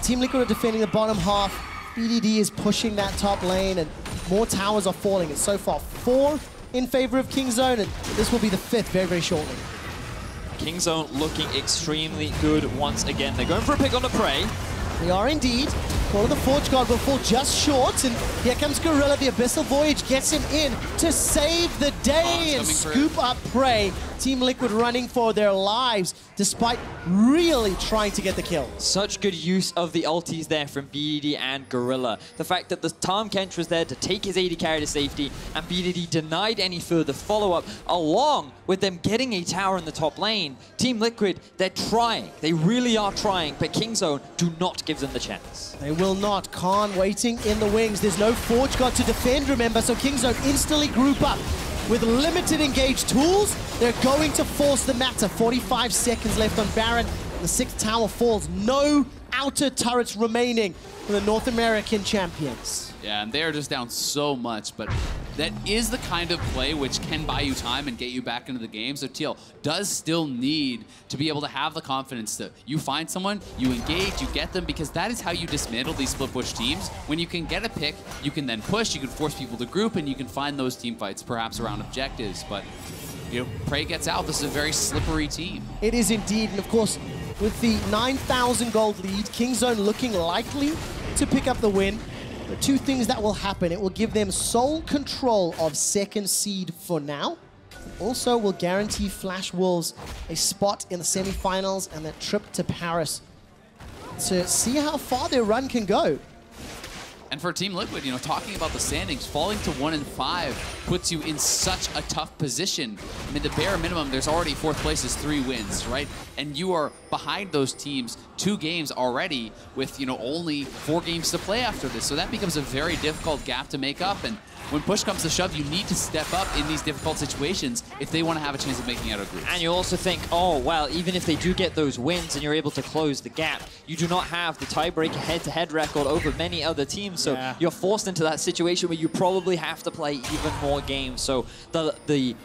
E: Team Liquid are defending the bottom half, BDD is pushing that top lane, and more towers are falling. And so far, 4 in favor of Kingzone, and this will be the 5th very, very shortly.
F: Kingzone looking extremely good once again. They're going for a pick on the prey.
E: They are indeed. Call of the Forge Guard will fall just short, and here comes Gorilla. The Abyssal Voyage gets him in to save the day and scoop up prey. Team Liquid running for their lives, despite really trying to get the kill.
F: Such good use of the ultis there from BDD and Gorilla. The fact that the Tahm Kench was there to take his AD carry to safety, and BDD denied any further follow-up, along with them getting a tower in the top lane. Team Liquid, they're trying. They really are trying, but Kingzone do not give them the chance.
E: They will not. Khan waiting in the wings. There's no Forge Guard to defend, remember, so Kingzone instantly group up. With limited engaged tools, they're going to force the matter. 45 seconds left on Baron. The 6th tower falls. No outer turrets remaining for the North American champions.
G: Yeah, and they are just down so much, but that is the kind of play which can buy you time and get you back into the game. So TL does still need to be able to have the confidence that you find someone, you engage, you get them, because that is how you dismantle these split push teams. When you can get a pick, you can then push, you can force people to group, and you can find those team fights, perhaps around objectives. But you know, Prey gets out. This is a very slippery team.
E: It is indeed, and of course, with the 9,000 gold lead, Kingzone looking likely to pick up the win. The 2 things that will happen: it will give them sole control of 2nd seed for now. Also will guarantee Flash Wolves a spot in the semi-finals and their trip to Paris to see how far their run can go.
G: And for Team Liquid, you know, talking about the standings, falling to 1 and 5 puts you in such a tough position. I mean, the bare minimum, there's already 4th place is 3 wins, right? And you are behind those teams 2 games already with, you know, only 4 games to play after this. So that becomes a very difficult gap to make up. And when push comes to shove, you need to step up in these difficult situations if they want to have a chance of making out of groups.
F: And you also think, oh, well, even if they do get those wins and you're able to close the gap, you do not have the tiebreaker head-to-head record over many other teams. So you're forced into that situation where you probably have to play even more games. So the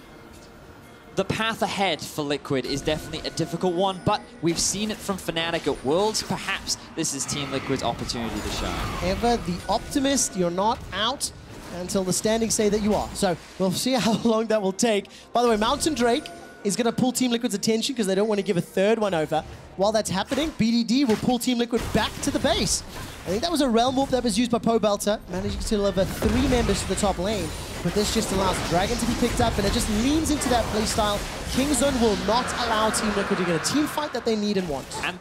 F: path ahead for Liquid is definitely a difficult one, but we've seen it from Fnatic at Worlds. Perhaps this is Team Liquid's opportunity to shine.
E: Ever the optimist, you're not out until the standings say that you are. So we'll see how long that will take. By the way, Mountain Drake is going to pull Team Liquid's attention because they don't want to give a 3rd one over. While that's happening, BDD will pull Team Liquid back to the base. I think that was a realm move that was used by Pobelter, managing to deliver 3 members to the top lane. But this just allows Dragon to be picked up, and it just leans into that playstyle. Kingzone will not allow Team Liquid to get a team fight that they need and want.
F: And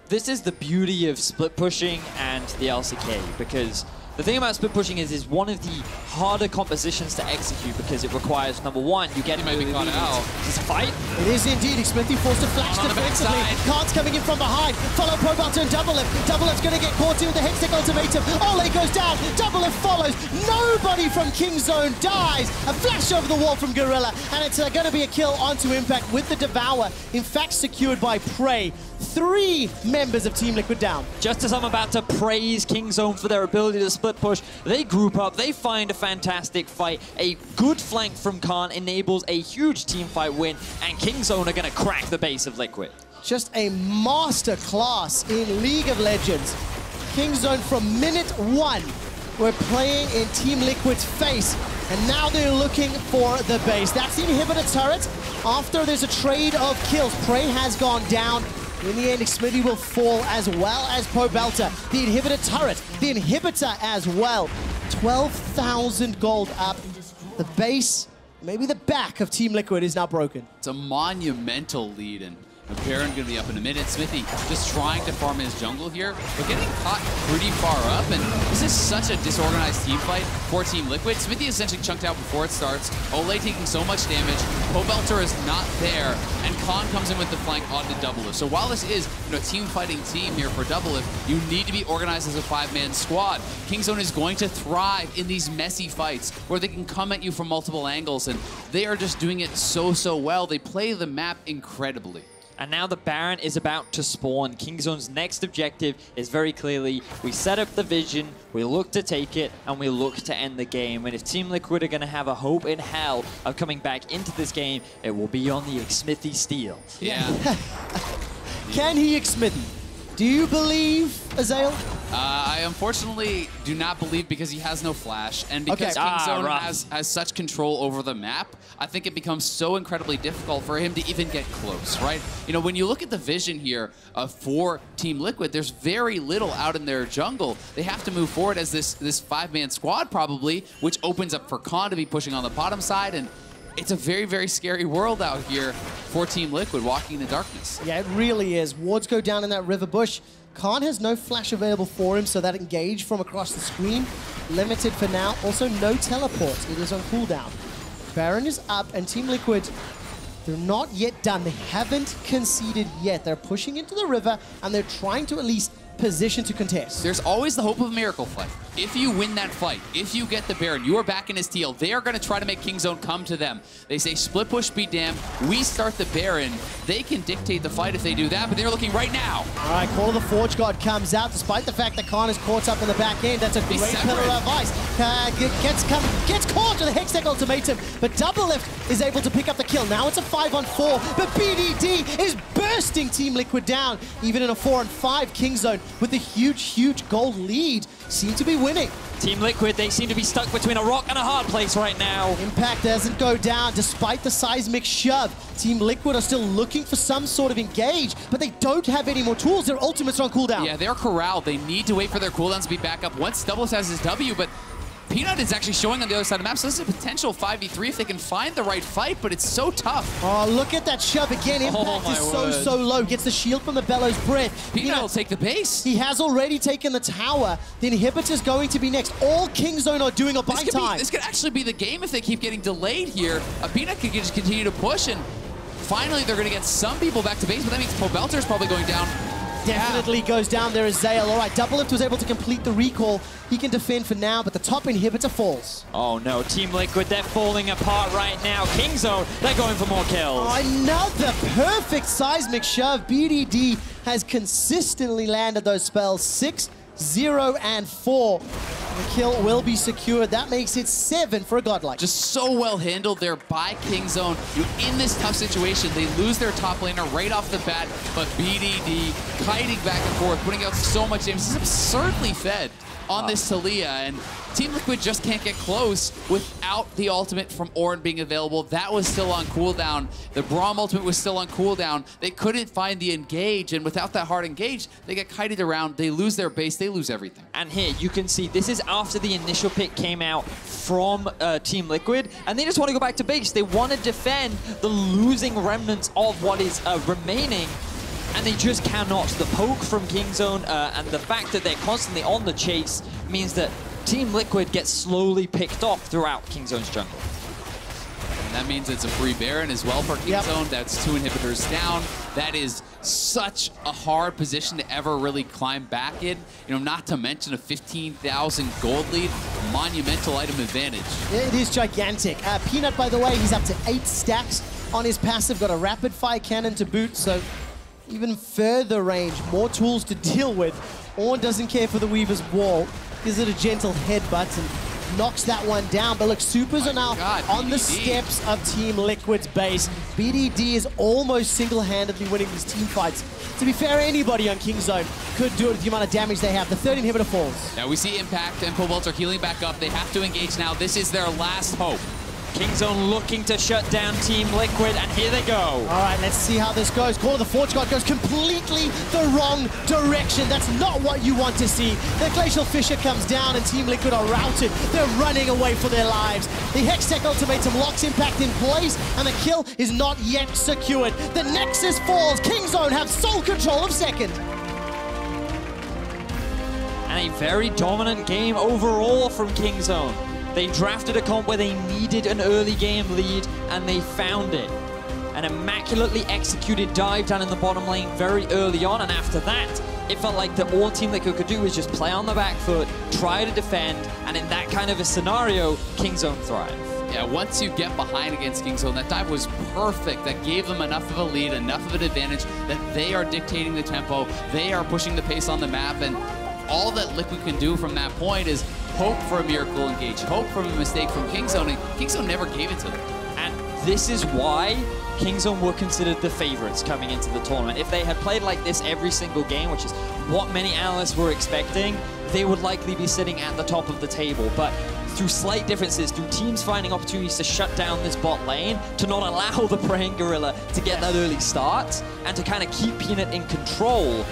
F: this is the beauty of split pushing and the LCK, because the thing about split pushing is one of the harder compositions to execute because it requires, number 1, you get
G: might be caught out.
F: This fight.
E: It is indeed. Xmithie forced to flash defensively. Cards coming in from behind. Follow Pobelter and Doublelift. Doublelift's going to get caught in with the Hextech ultimatum. Olleh goes down. Doublelift follows. Nobody from Kingzone dies. A flash over the wall from Gorilla. And it's going to be a kill onto Impact with the Devour. In fact, secured by Prey. 3 members of Team Liquid down.
F: Just as I'm about to praise Kingzone for their ability to split push, they group up, they find a fantastic fight. A good flank from Khan enables a huge team fight win, and Kingzone are going to crack the base of Liquid.
E: Just a master class in League of Legends. Kingzone from minute 1 were playing in Team Liquid's face, and now they're looking for the base. That's the inhibitor turret. After there's a trade of kills, Prey has gone down. In the end, Xmithie will fall, as well as Pobelter. The inhibitor turret, the inhibitor as well. 12,000 gold up. The base, maybe the back of Team Liquid is now broken.
G: It's a monumental lead, and Baron going to be up in a minute. Xmithie just trying to farm his jungle here, but getting caught pretty far up, and this is such a disorganized team fight for Team Liquid. Xmithie essentially chunked out before it starts. Olleh taking so much damage. Pobelter is not there, and Khan comes in with the flank onto Doublelift. So while this is a team fighting team here for Doublelift, you need to be organized as a 5-man squad. Kingzone is going to thrive in these messy fights where they can come at you from multiple angles, and they are just doing it so well. They play the map incredibly.
F: And now the Baron is about to spawn. Kingzone's next objective is very clearly, we set up the vision, we look to take it, and we look to end the game. And if Team Liquid are going to have a hope in hell of coming back into this game, it will be on the Xmithie steal.
G: Yeah.
E: Can he Xmithie? Do you believe, Azael?
G: I unfortunately do not believe, because he has no flash, and because Kingzone has such control over the map, I think it becomes so incredibly difficult for him to even get close, right? You know, when you look at the vision here for Team Liquid, there's very little out in their jungle. They have to move forward as this 5-man squad probably, which opens up for Khan to be pushing on the bottom side, and it's a very scary world out here for Team Liquid, walking in the darkness.
E: Yeah, it really is. Wards go down in that river bush. Khan has no flash available for him, so that engage from across the screen, limited for now. Also, no teleport. It is on cooldown. Baron is up, and Team Liquid, they're not yet done. They haven't conceded yet. They're pushing into the river, and they're trying to at least position to contest.
G: There's always the hope of a miracle fight. If you win that fight, if you get the Baron, you are back in his teal. They are going to try to make Kingzone come to them. They say split push be damned. We start the Baron. They can dictate the fight if they do that, but they're looking right now.
E: All right, Call of the Forge God comes out, despite the fact that Khan is caught up in the back end. That's a great pillar of ice. Gets caught with a Hextech ultimatum, but Doublelift is able to pick up the kill. Now it's a 5-on-4, but BDD is bursting Team Liquid down. Even in a 4-on-5, Kingzone with a huge gold lead seem to be winning.
F: Team Liquid, they seem to be stuck between a rock and a hard place right now.
E: Impact doesn't go down despite the seismic shove. Team Liquid are still looking for some sort of engage, but they don't have any more tools. Their ultimates are on cooldown.
G: Yeah, they're corralled. They need to wait for their cooldowns to be back up once Doublelift has his W, but Peanut is actually showing on the other side of the map, so this is a potential 5v3 if they can find the right fight, but it's so tough.
E: Oh, look at that shove again. Impact is so low. Gets the shield from the Bellows Breath.
G: Peanut will take the base.
E: He has already taken the tower. The inhibitor's going to be next. All Kingzone are doing a buy time.
G: This could actually be the game if they keep getting delayed here. Peanut could just continue to push, and finally they're going to get some people back to base, but that means Pobelter's probably going down.
E: Definitely goes down there as Zale. All right, Doublelift was able to complete the recall. He can defend for now, but the top inhibitor falls.
F: Oh no, Team Liquid, they're falling apart right now. Kingzone, they're going for more kills.
E: Oh, another perfect seismic shove. BDD has consistently landed those spells. 6, 0, and 4. The kill will be secured. That makes it 7 for a godlike.
G: Just so well handled there by Kingzone. In this tough situation, they lose their top laner right off the bat, but BDD kiting back and forth, putting out so much damage. This is absurdly fed on this Taliyah, and Team Liquid just can't get close without the ultimate from Ornn being available. That was still on cooldown. The Braum ultimate was still on cooldown. They couldn't find the engage, and without that hard engage, they get kited around. They lose their base. They lose everything.
F: And here, you can see, this is after the initial pick came out from Team Liquid, and they just want to go back to base. They want to defend the losing remnants of what is remaining, and they just cannot. The poke from Kingzone and the fact that they're constantly on the chase means that Team Liquid gets slowly picked off throughout Kingzone's jungle.
G: And that means it's a free Baron as well for Kingzone. That's 2 inhibitors down. That is such a hard position to ever really climb back in. You know, not to mention a 15,000 gold lead, monumental item advantage.
E: It is gigantic. Peanut, by the way, he's up to 8 stacks on his passive. Got a rapid fire cannon to boot, so even further range, more tools to deal with. Ornn doesn't care for the Weaver's wall. Gives it a gentle headbutt and knocks that one down. But look, Supers are now on the steps of Team Liquid's base. BDD is almost single-handedly winning these team fights. To be fair, anybody on Kingzone could do it with the amount of damage they have. The third inhibitor falls.
G: Now we see Impact and Pobelter healing back up. They have to engage now. This is their last hope.
F: Kingzone looking to shut down Team Liquid, and here they go.
E: All right, let's see how this goes. Call of the Forge God goes completely the wrong direction. That's not what you want to see. The Glacial Fissure comes down, and Team Liquid are routed. They're running away for their lives. The Hextech Ultimatum locks Impact in place, and the kill is not yet secured. The Nexus falls. Kingzone have sole control of second.
F: And a very dominant game overall from Kingzone. They drafted a comp where they needed an early game lead, and they found it. An immaculately executed dive down in the bottom lane very early on, and after that, it felt like all Team Liquid could do was just play on the back foot, try to defend, and in that kind of a scenario, Kingzone thrive.
G: Yeah, once you get behind against Kingzone, that dive was perfect. That gave them enough of a lead, enough of an advantage that they are dictating the tempo, they are pushing the pace on the map, and all that Liquid can do from that point is hope for a miracle engage, hope for a mistake from Kingzone, and Kingzone never gave it to them.
F: And this is why Kingzone were considered the favorites coming into the tournament. If they had played like this every single game, which is what many analysts were expecting, they would likely be sitting at the top of the table. But through slight differences, through teams finding opportunities to shut down this bot lane, to not allow the Praying Gorilla to get that early start, and to kind of keep Peanut in control,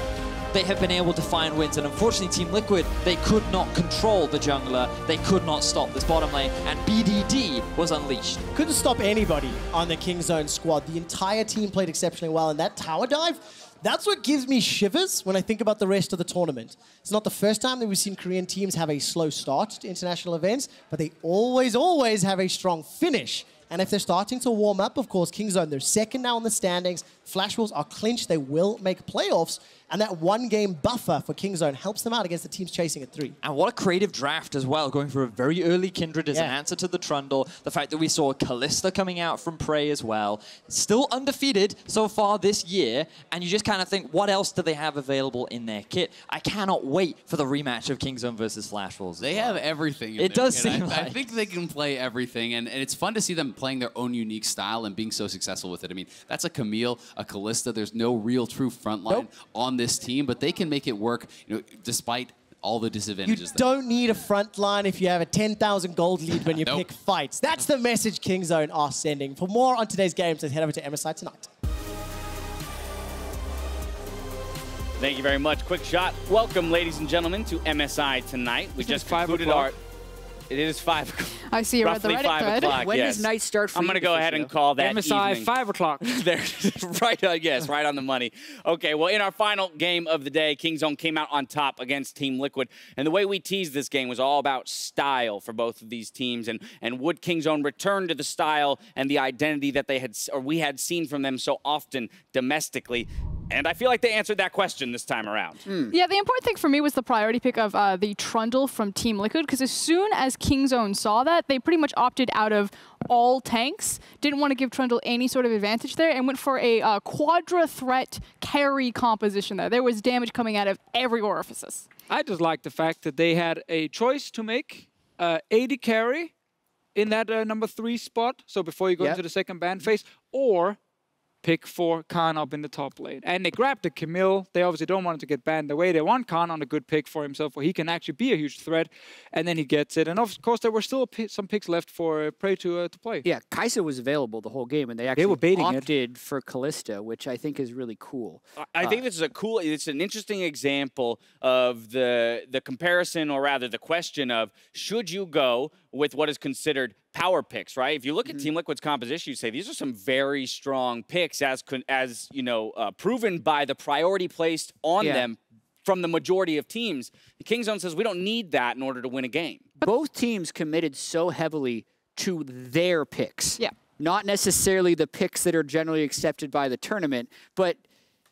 F: they have been able to find wins. And unfortunately, Team Liquid, they could not control the jungler. They could not stop this bottom lane, and BDD was unleashed.
E: Couldn't stop anybody on the Kingzone squad. The entire team played exceptionally well, and that tower dive, that's what gives me shivers when I think about the rest of the tournament. It's not the first time that we've seen Korean teams have a slow start to international events, but they always, always have a strong finish. And if they're starting to warm up, of course, Kingzone, they're second now in the standings. Flash Wolves are clinched. They will make playoffs. And that one-game buffer for Kingzone helps them out against the teams chasing at 3.
F: And what a creative draft as well, going for a very early Kindred as an answer to the Trundle. The fact that we saw Kalista coming out from Prey as well. Still undefeated so far this year. And you just kind of think, what else do they have available in their kit? I cannot wait for the rematch of Kingzone versus Flash Wolves.
G: They have everything in
F: It does seem like.
G: I think they can play everything. And it's fun to see them playing their own unique style and being so successful with it. I mean, that's a Camille, a Kalista. There's no real true frontline on this team, but they can make it work, you know, despite all the disadvantages.
E: You don't need a front line if you have a 10,000 gold lead when you pick fights. That's the message Kingzone are sending. For more on today's games, let's head over to MSI Tonight.
A: Thank you very much. Quick shot. Welcome, ladies and gentlemen, to MSI Tonight. We just concluded our... It is 5 o'clock.
B: I see you're at the
A: Roughly
B: Reddit
A: 5
B: thread.
A: o'clock,
D: When
A: yes.
D: does night start for
A: I'm
D: you,
A: going to go ahead and call that
C: MSI,
A: evening.
C: 5 o'clock.
A: There, right, yes, right on the money. Okay, well, in our final game of the day, Kingzone came out on top against Team Liquid. And the way we teased this game was all about style for both of these teams. And would Kingzone return to the style and the identity that they had, or we had seen from them so often domestically? And I feel like they answered that question this time around.
B: Yeah, the important thing for me was the priority pick of the Trundle from Team Liquid, because as soon as Kingzone saw that, they pretty much opted out of all tanks, didn't want to give Trundle any sort of advantage there, and went for a quadra threat carry composition there. There was damage coming out of every orifices.
C: I just like the fact that they had a choice to make, AD carry in that number 3 spot, so before you go into the second ban phase, or pick for Khan up in the top lane. And they grabbed the Camille. They obviously don't want it to get banned away. They want Khan on a good pick for himself where he can actually be a huge threat, and then he gets it. And of course, there were still some picks left for Prey to play.
D: Yeah, Kai'Sa was available the whole game, and they actually
C: were baiting
D: opted for Kalista, which I think is really cool.
A: I think this is it's an interesting example of the comparison, or rather the question of, should you go with what is considered power picks, right? If you look at Team Liquid's composition, you say these are some very strong picks, as you know, proven by the priority placed on them from the majority of teams. The Kingzone says we don't need that in order to win a game.
D: Both teams committed so heavily to their picks.
B: Yeah.
D: Not necessarily the picks that are generally accepted by the tournament, but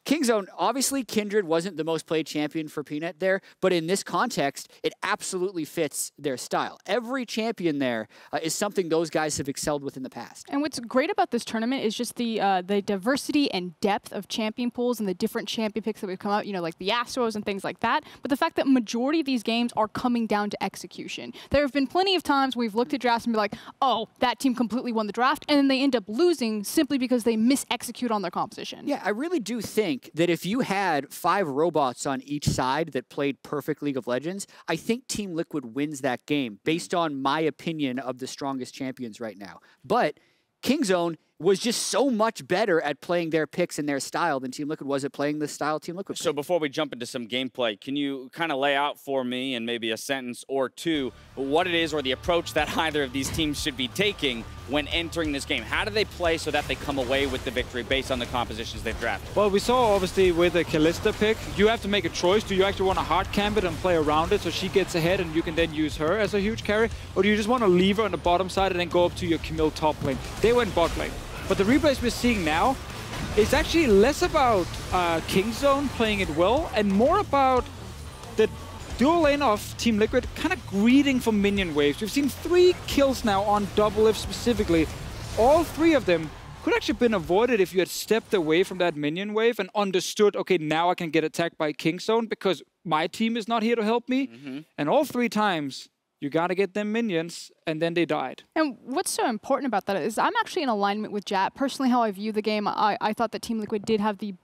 D: Kingzone, obviously Kindred wasn't the most played champion for Peanut there, but in this context, it absolutely fits their style. Every champion there is something those guys have excelled with in the past.
B: And what's great about this tournament is just the diversity and depth of champion pools and the different champion picks that we've come out, you know, like the Astros and things like that. But the fact that majority of these games are coming down to execution. There have been plenty of times we've looked at drafts and be like, oh, that team completely won the draft, and then they end up losing simply because they mis-execute on their composition.
D: Yeah, I really do think that if you had 5 robots on each side that played perfect League of Legends, I think Team Liquid wins that game based on my opinion of the strongest champions right now. But Kingzone was just so much better at playing their picks and their style than Team Liquid was at playing the style Team Liquid played.
A: So before we jump into some gameplay, can you kind of lay out for me in maybe a sentence or two what it is or the approach that either of these teams should be taking when entering this game? How do they play so that they come away with the victory based on the compositions they've drafted?
C: Well, we saw obviously with the Kalista pick, you have to make a choice. Do you actually want to hard camp it and play around it so she gets ahead and you can then use her as a huge carry? Or do you just want to leave her on the bottom side and then go up to your Camille top lane? They went bot lane. But the replays we're seeing now is actually less about Kingzone playing it well and more about the dual lane of Team Liquid kind of greeding for minion waves. We've seen 3 kills now on Doublelift specifically. All 3 of them could actually have been avoided if you had stepped away from that minion wave and understood, okay, now I can get attacked by Kingzone because my team is not here to help me. And all 3 times, you got to get them minions, and then they died.
B: And what's so important about that is I'm actually in alignment with Jat. Personally, how I view the game, I thought that Team Liquid did have the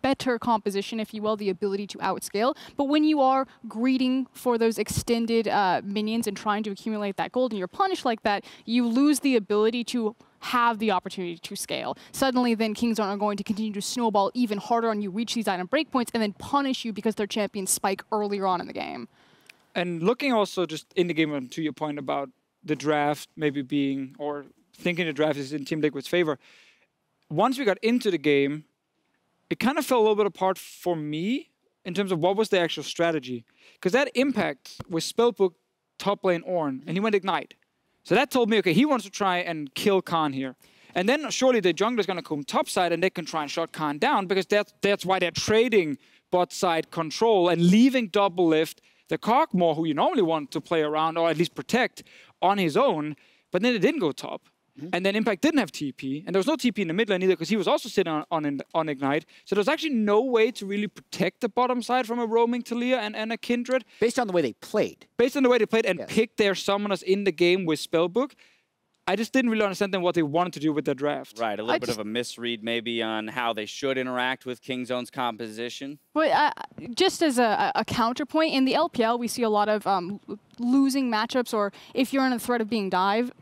B: better composition, if you will, the ability to outscale. But when you are greeding for those extended minions and trying to accumulate that gold and you're punished like that, you lose the ability to have the opportunity to scale. Suddenly then Kingzone are going to continue to snowball even harder on you, reach these item breakpoints, and then punish you because their champions spike earlier on in the game.
C: And looking also just in the game, to your point about the draft maybe being, or thinking the draft is in Team Liquid's favor, once we got into the game, it kind of fell a little bit apart for me in terms of what was the actual strategy. Because that impact was Spellbook top lane Ornn, and he went Ignite. So that told me, okay, he wants to try and kill Khan here. And then surely the jungler's going to come top side and they can try and shut Khan down because that's why they're trading bot side control and leaving Doublelift, the Kog'Maw, who you normally want to play around or at least protect on his own, but then it didn't go top. And then Impact didn't have TP, and there was no TP in the mid lane either because he was also sitting on Ignite. So there's actually no way to really protect the bottom side from a roaming Taliyah and a Kindred.
D: Based on the way they played.
C: Based on the way they played and picked their summoners in the game with Spellbook. I just didn't really understand then what they wanted to do with their draft.
A: Right, a little bit of a misread maybe on how they should interact with Kingzone's composition.
B: But just as a counterpoint, in the LPL, we see a lot of losing matchups, or if you're in a threat of being dove,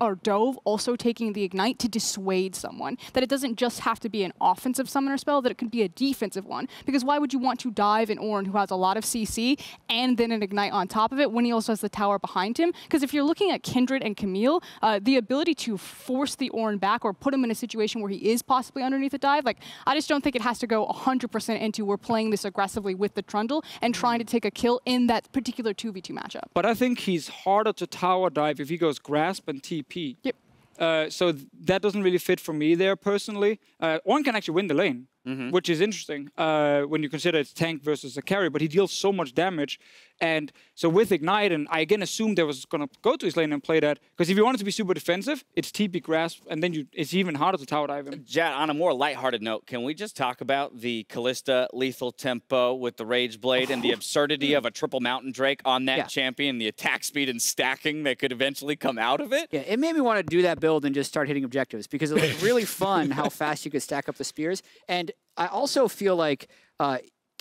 B: also taking the Ignite to dissuade someone. That it doesn't just have to be an offensive summoner spell, that it could be a defensive one. Because why would you want to dive an Ornn who has a lot of CC and then an Ignite on top of it when he also has the tower behind him? Because if you're looking at Kindred and Camille, the ability to force the Ornn back or put him in a situation where he is possibly underneath a dive, like, I just don't think it has to go 100% into we're playing this aggressively with the Trundle and trying to take a kill in that particular 2v2 matchup.
C: But I think he's harder to tower dive if he goes grasp and TP.
B: Yep.
C: So that doesn't really fit for me there personally. Ornn can actually win the lane, which is interesting when you consider it's tank versus a carry, but he deals so much damage. And so with Ignite, and I again assumed they was going to go to his lane and play that, because if you wanted to be super defensive, it's TP grasp, and then it's even harder to tower dive him.
A: Jat, on a more lighthearted note, can we just talk about the Kalista lethal tempo with the Rage Blade and the absurdity of a triple Mountain Drake on that champion, the attack speed and stacking that could eventually come out of it?
D: Yeah, it made me want to do that build and just start hitting objectives, because it was really fun how fast you could stack up the spears. And I also feel like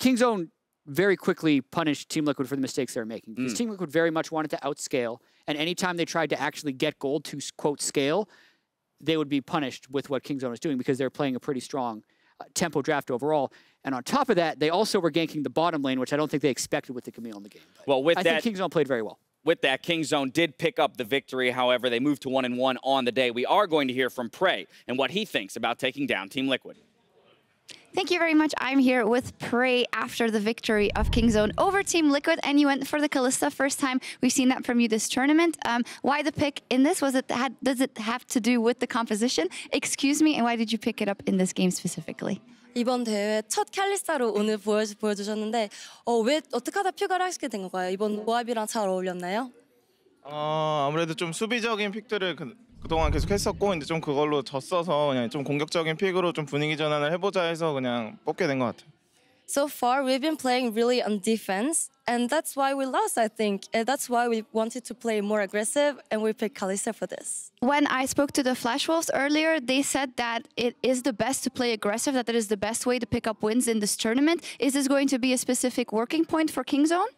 D: Kingzone very quickly punished Team Liquid for the mistakes they were making. Because Team Liquid very much wanted to outscale, and anytime they tried to actually get gold to, quote, scale, they would be punished with what Kingzone was doing because they were playing a pretty strong tempo draft overall. And on top of that, they also were ganking the bottom lane, which I don't think they expected with the Camille in the game. But
A: well,
D: I think Kingzone played very well.
A: With that, Kingzone did pick up the victory. However, they moved to 1-1 on the day. We are going to hear from Prey and what he thinks about taking down Team Liquid.
H: Thank you very much. I'm here with Prey after the victory of Kingzone over Team Liquid, and you went for the Kalista. First time we've seen that from you this tournament. Why the pick in this? Does it have to do with the composition? Excuse me, and why did you pick it up in this game specifically?
I: 이번 대회 첫 캘리스타로 오늘 보여주셨는데 왜 어떻게 하다 픽을 하시게 된 건가요? 이번 조합이랑 잘 어울렸나요?
J: 아무래도 좀 수비적인 픽들을 그동안 계속 했었고 이제 좀 그걸로 졌어서 그냥 좀 공격적인 픽으로 좀 분위기 전환을 해보자 해서 그냥 뽑게 된 것 같아요.
I: So far, we've been playing really on defense, and that's why we lost, I think. And that's why we wanted to play more aggressive, and we picked Kalista for this.
H: When I spoke to the Flash Wolves earlier, they said that it is the best to play aggressive, that is the best way to pick up wins in this tournament. Is this going to be a specific working point for Kingzone?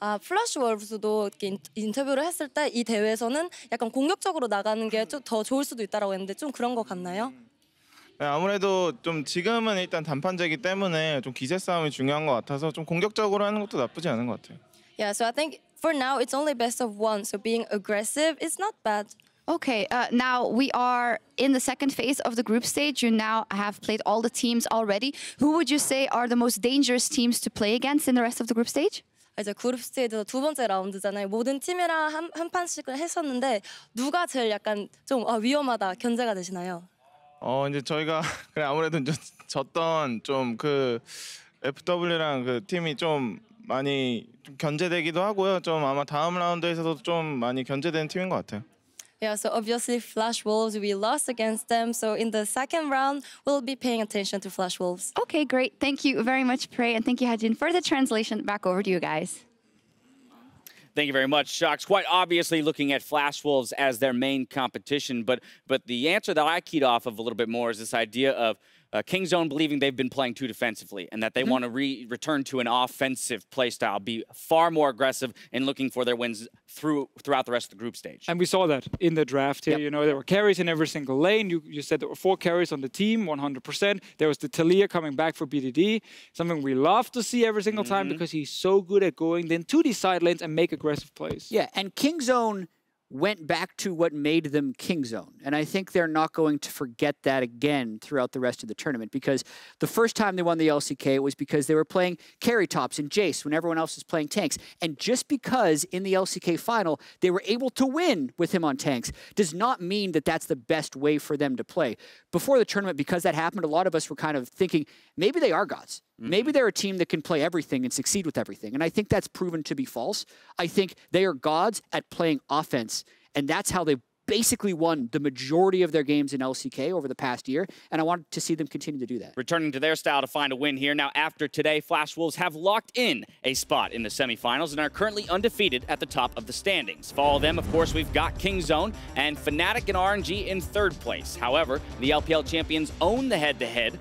I: 플래시 월브스도 인터뷰를 했을 때 이 대회에서는 약간 공격적으로 나가는 게 좀 더 좋을 수도 있다라고 했는데 좀 그런 것 같나요?
J: 네, 아무래도 좀 지금은 일단 단판제기 때문에 좀 기세 싸움이 중요한 것 같아서 좀 공격적으로 하는 것도 나쁘지 않은 것 같아요.
I: Yeah, so I think for now it's only best of one, so being aggressive is not bad.
H: Okay, now we are in the second phase of the group stage. You now have played all the teams already. Who would you say are the most dangerous teams to play against in the rest of the group stage?
I: 이제 그룹 스테이지에서 두 번째 라운드잖아요. 모든 팀이랑 한 판씩을 했었는데 누가 제일 약간 좀 위험하다 견제가 되시나요?
J: 이제 저희가 그래 아무래도 좀 졌던 좀 그 FW랑 그 팀이 좀 많이 좀 견제되기도 하고요. 좀 아마 다음 라운드에서도 좀 많이 견제되는 팀인 것 같아요.
I: Yeah, so obviously Flash Wolves, we lost against them. So in the second round, we'll be paying attention to Flash Wolves.
H: Okay, great. Thank you very much, Prey, and thank you, Hajin. For the translation, back over to you guys.
A: Thank you very much, Shocks. Quite obviously looking at Flash Wolves as their main competition, but the answer that I keyed off of a little bit more is this idea of Kingzone believing they've been playing too defensively and that they want to return to an offensive playstyle, be far more aggressive in looking for their wins throughout the rest of the group stage.
C: And we saw that in the draft here. You know, there were carries in every single lane. You said there were 4 carries on the team, 100%. There was the Taliyah coming back for BDD, something we love to see every single time because he's so good at going then to these side lanes and make aggressive plays.
D: Yeah, and Kingzone went back to what made them Kingzone. And I think they're not going to forget that again throughout the rest of the tournament, because the first time they won the LCK, it was because they were playing carry tops and Jace when everyone else was playing tanks. And just because in the LCK final, they were able to win with him on tanks does not mean that that's the best way for them to play. Before the tournament, because that happened, a lot of us were kind of thinking, maybe they are gods. Maybe they're a team that can play everything and succeed with everything. And I think that's proven to be false. I think they are gods at playing offense. And that's how they basically won the majority of their games in LCK over the past year. And I want to see them continue to do that.
A: Returning to their style to find a win here. Now, after today, Flash Wolves have locked in a spot in the semifinals and are currently undefeated at the top of the standings. Follow them, of course, we've got Kingzone and Fnatic and RNG in third place. However, the LPL champions own the head-to-head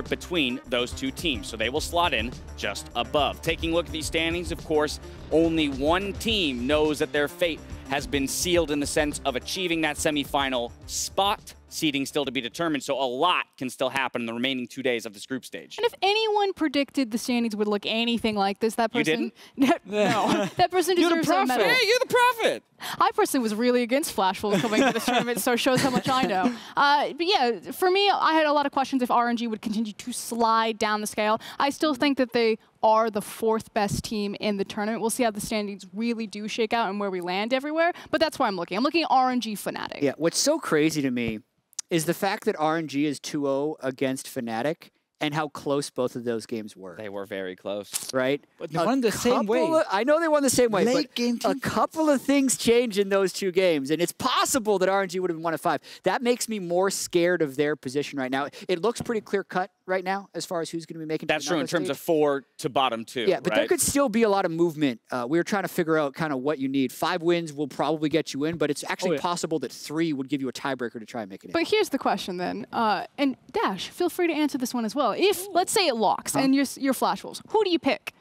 A: between those two teams. So they will slot in just above. Taking a look at these standings, of course, only one team knows that their fate has been sealed in the sense of achieving that semifinal spot. Seeding still to be determined, so a lot can still happen in the remaining 2 days of this group stage.
B: And if anyone predicted the standings would look anything like this, that person...
A: You didn't?
B: No. That person deserves a medal.
A: Hey, you're the prophet!
B: I personally was really against Flash Wolves coming to this tournament, so it shows how much I know. But yeah, for me, I had a lot of questions if RNG would continue to slide down the scale. I still think that they are the 4th best team in the tournament. We'll see how the standings really do shake out and where we land everywhere, but that's why I'm looking. I'm looking at RNG Fnatic.
D: Yeah, what's so crazy to me is the fact that RNG is 2-0 against Fnatic and how close both of those games were.
A: They were very close.
D: Right?
C: But they won the same way.
D: I know they won the same way,
C: Late
D: but
C: game
D: a couple of things changed in those 2 games, and it's possible that RNG would have won at 5. That makes me more scared of their position right now. It looks pretty clear-cut right now as far as who's going to be making
A: That's
D: the
A: true in terms
D: stage.
A: of 4 to bottom 2.
D: Yeah, but there could still be a lot of movement. We were trying to figure out kind of what you need. 5 wins will probably get you in, but it's actually possible that 3 would give you a tiebreaker to try and make it in.
B: But here's the question then, and Dash, feel free to answer this one as well. If, let's say it locks and you're Flash Wolves, who do you pick?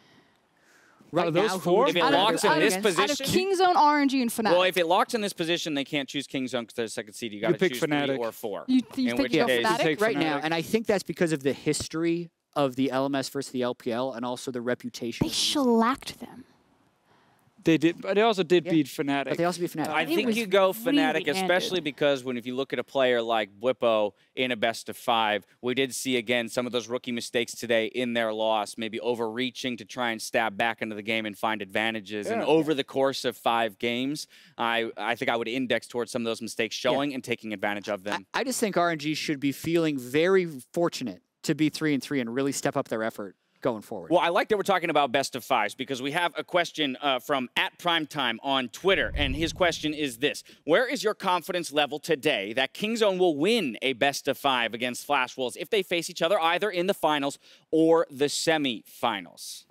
D: Right
C: those
D: now,
C: 4?
A: If it locks in this position,
B: out of Kingzone, RNG, and Fnatic.
A: well, if it locks in this position, they can't choose Kingzone because they're second seed. You got to
C: pick
A: choose
C: Fnatic.
A: 3 or 4.
B: You think you go Fnatic?
D: right now, and I think that's because of the history of the LMS versus the LPL and also the reputation.
B: They shellacked them.
C: They did, but they also did beat Fnatic.
D: But they also beat Fnatic.
A: I think you go Fnatic, especially because when if you look at a player like Bwipo in a best-of-5, we did see, again, some of those rookie mistakes today in their loss, maybe overreaching to try and stab back into the game and find advantages. And over the course of 5 games, I think I would index towards some of those mistakes showing and taking advantage of them.
D: I just think RNG should be feeling very fortunate to be 3-3 and really step up their effort going forward.
A: Well, I like that we're talking about best-of-5s because we have a question from @Primetime on Twitter, and his question is this. Where is your confidence level today that Kingzone will win a best-of-5 against Flash Wolves if they face each other either in the finals or the semi-finals?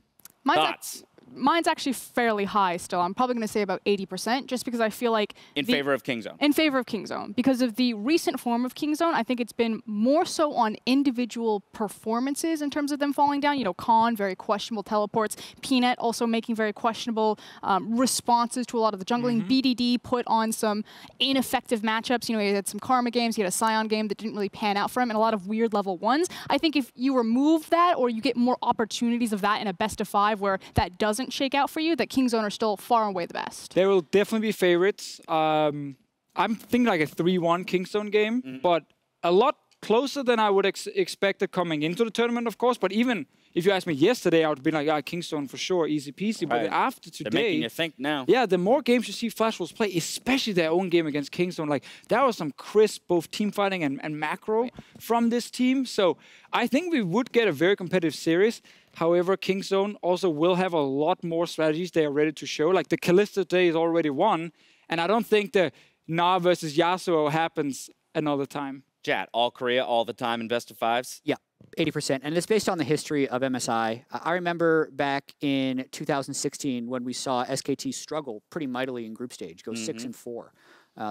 A: Thoughts?
B: Mine's actually fairly high still. I'm probably going to say about 80%, just because I feel like...
A: In favor of Kingzone?
B: In favor of Kingzone. Because of the recent form of Kingzone, I think it's been more so on individual performances in terms of them falling down. You know, Khan, very questionable teleports. Peanut also making very questionable responses to a lot of the jungling. BDD put on some ineffective matchups. You know, he had some Karma games, he had a Scion game that didn't really pan out for him, and a lot of weird level 1s. I think if you remove that, or you get more opportunities of that in a best-of-5 where that doesn't shake out for you, that Kingzone are still far and away the best.
C: They will definitely be favorites. I'm thinking like a 3-1 Kingzone game, but a lot closer than I would expect coming into the tournament, of course. But even if you asked me yesterday, I would be like, yeah, Kingzone for sure, easy peasy. But after today...
A: They're making you think now.
C: Yeah, the more games you see Flash Wolves play, especially their own game against Kingzone, like, that was some crisp, both team fighting and macro from this team. So I think we would get a very competitive series. However, Kingzone also will have a lot more strategies they are ready to show. Like, the Kalista today is already won, and I don't think the Na versus Yasuo happens another time.
A: Jat, all Korea, all the time in best-of-5s?
D: Yeah, 80%. And it's based on the history of MSI. I remember back in 2016 when we saw SKT struggle pretty mightily in group stage, go 6-4.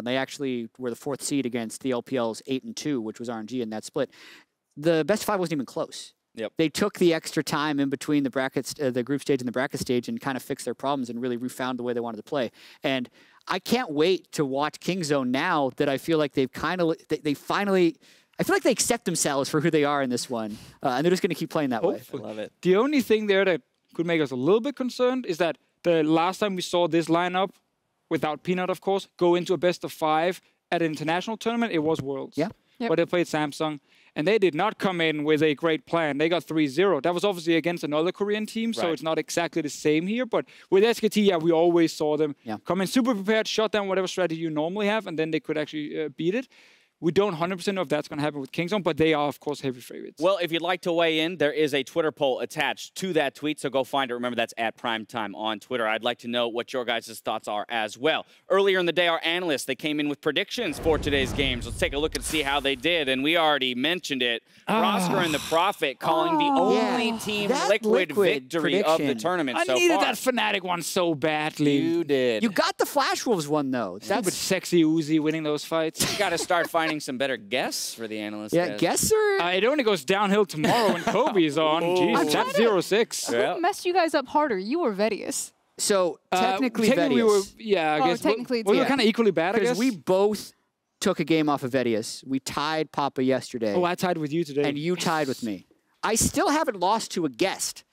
D: They actually were the 4th seed against the LPL's 8-2, which was RNG in that split. The best-of-5 wasn't even close. They took the extra time in between the brackets, the group stage and the bracket stage, and kind of fixed their problems and really refound the way they wanted to play. And I can't wait to watch Kingzone now that I feel like they've they finally, I feel like they accept themselves for who they are in this one, and they're just going to keep playing that way.
A: I love it.
C: The only thing there that could make us a little bit concerned is that the last time we saw this lineup, without Peanut, of course, go into a best-of-5 at an international tournament, it was Worlds.
D: Yeah.
C: But they played Samsung. And they did not come in with a great plan. They got 3-0. That was obviously against another Korean team, so it's not exactly the same here. But with SKT, yeah, we always saw them come in super prepared, shut down whatever strategy you normally have, and then they could actually beat it. We don't 100% know if that's going to happen with Kingzone, but they are, of course, heavy favorites.
A: Well, if you'd like to weigh in, there is a Twitter poll attached to that tweet, so go find it. Remember, that's @Primetime on Twitter. I'd like to know what your guys' thoughts are as well. Earlier in the day, our analysts, they came in with predictions for today's games. Let's take a look and see how they did, and we already mentioned it. Rosker and the Prophet calling the only Team Liquid victory of the tournament so far.
C: I needed that Fnatic one so badly.
A: You did.
D: You got the Flash Wolves one, though.
C: That's sexy Uzi winning those fights.
A: You got to start finding some better guests for the analysts.
D: Yeah, guesser?
C: It only goes downhill tomorrow when Kobe's on. Jeez, that's 0-6.
B: Who messed you guys up harder? You or Vedius?
D: So, technically
C: we were,
B: I guess.
C: Technically we were kind of equally bad, I guess.
D: Because we both took a game off of Vedius. We tied Papa yesterday.
C: Oh, I tied with you today.
D: And you tied with me. I still haven't lost to a guest.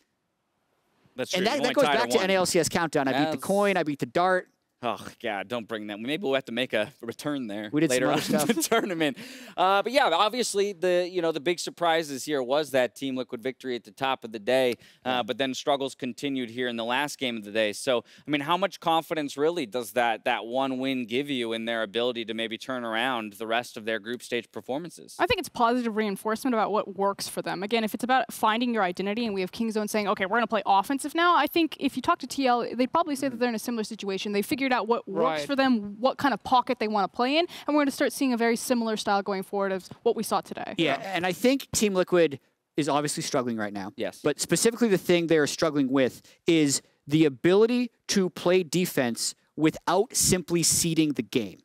A: That's true.
D: And that goes back to NALCS Countdown. I beat the coin, I beat the dart.
A: Oh, God, don't bring that. Maybe we'll have to make a return there
D: we did
A: later
D: some
A: on in the tournament. But yeah, obviously the big surprises here was that Team Liquid victory at the top of the day, but then struggles continued here in the last game of the day. So, I mean, how much confidence really does that one win give you in their ability to maybe turn around the rest of their group stage performances?
B: I think it's positive reinforcement about what works for them. Again, if it's about finding your identity and we have Kingzone saying, okay, we're going to play offensive now, I think if you talk to TL, they'd probably say that they're in a similar situation. They figured out what works for them, what kind of pocket they want to play in, and we're going to start seeing a very similar style going forward as what we saw today.
D: Yeah, and I think Team Liquid is obviously struggling right now.
A: Yes.
D: But specifically the thing they're struggling with is the ability to play defense without simply seeding the game.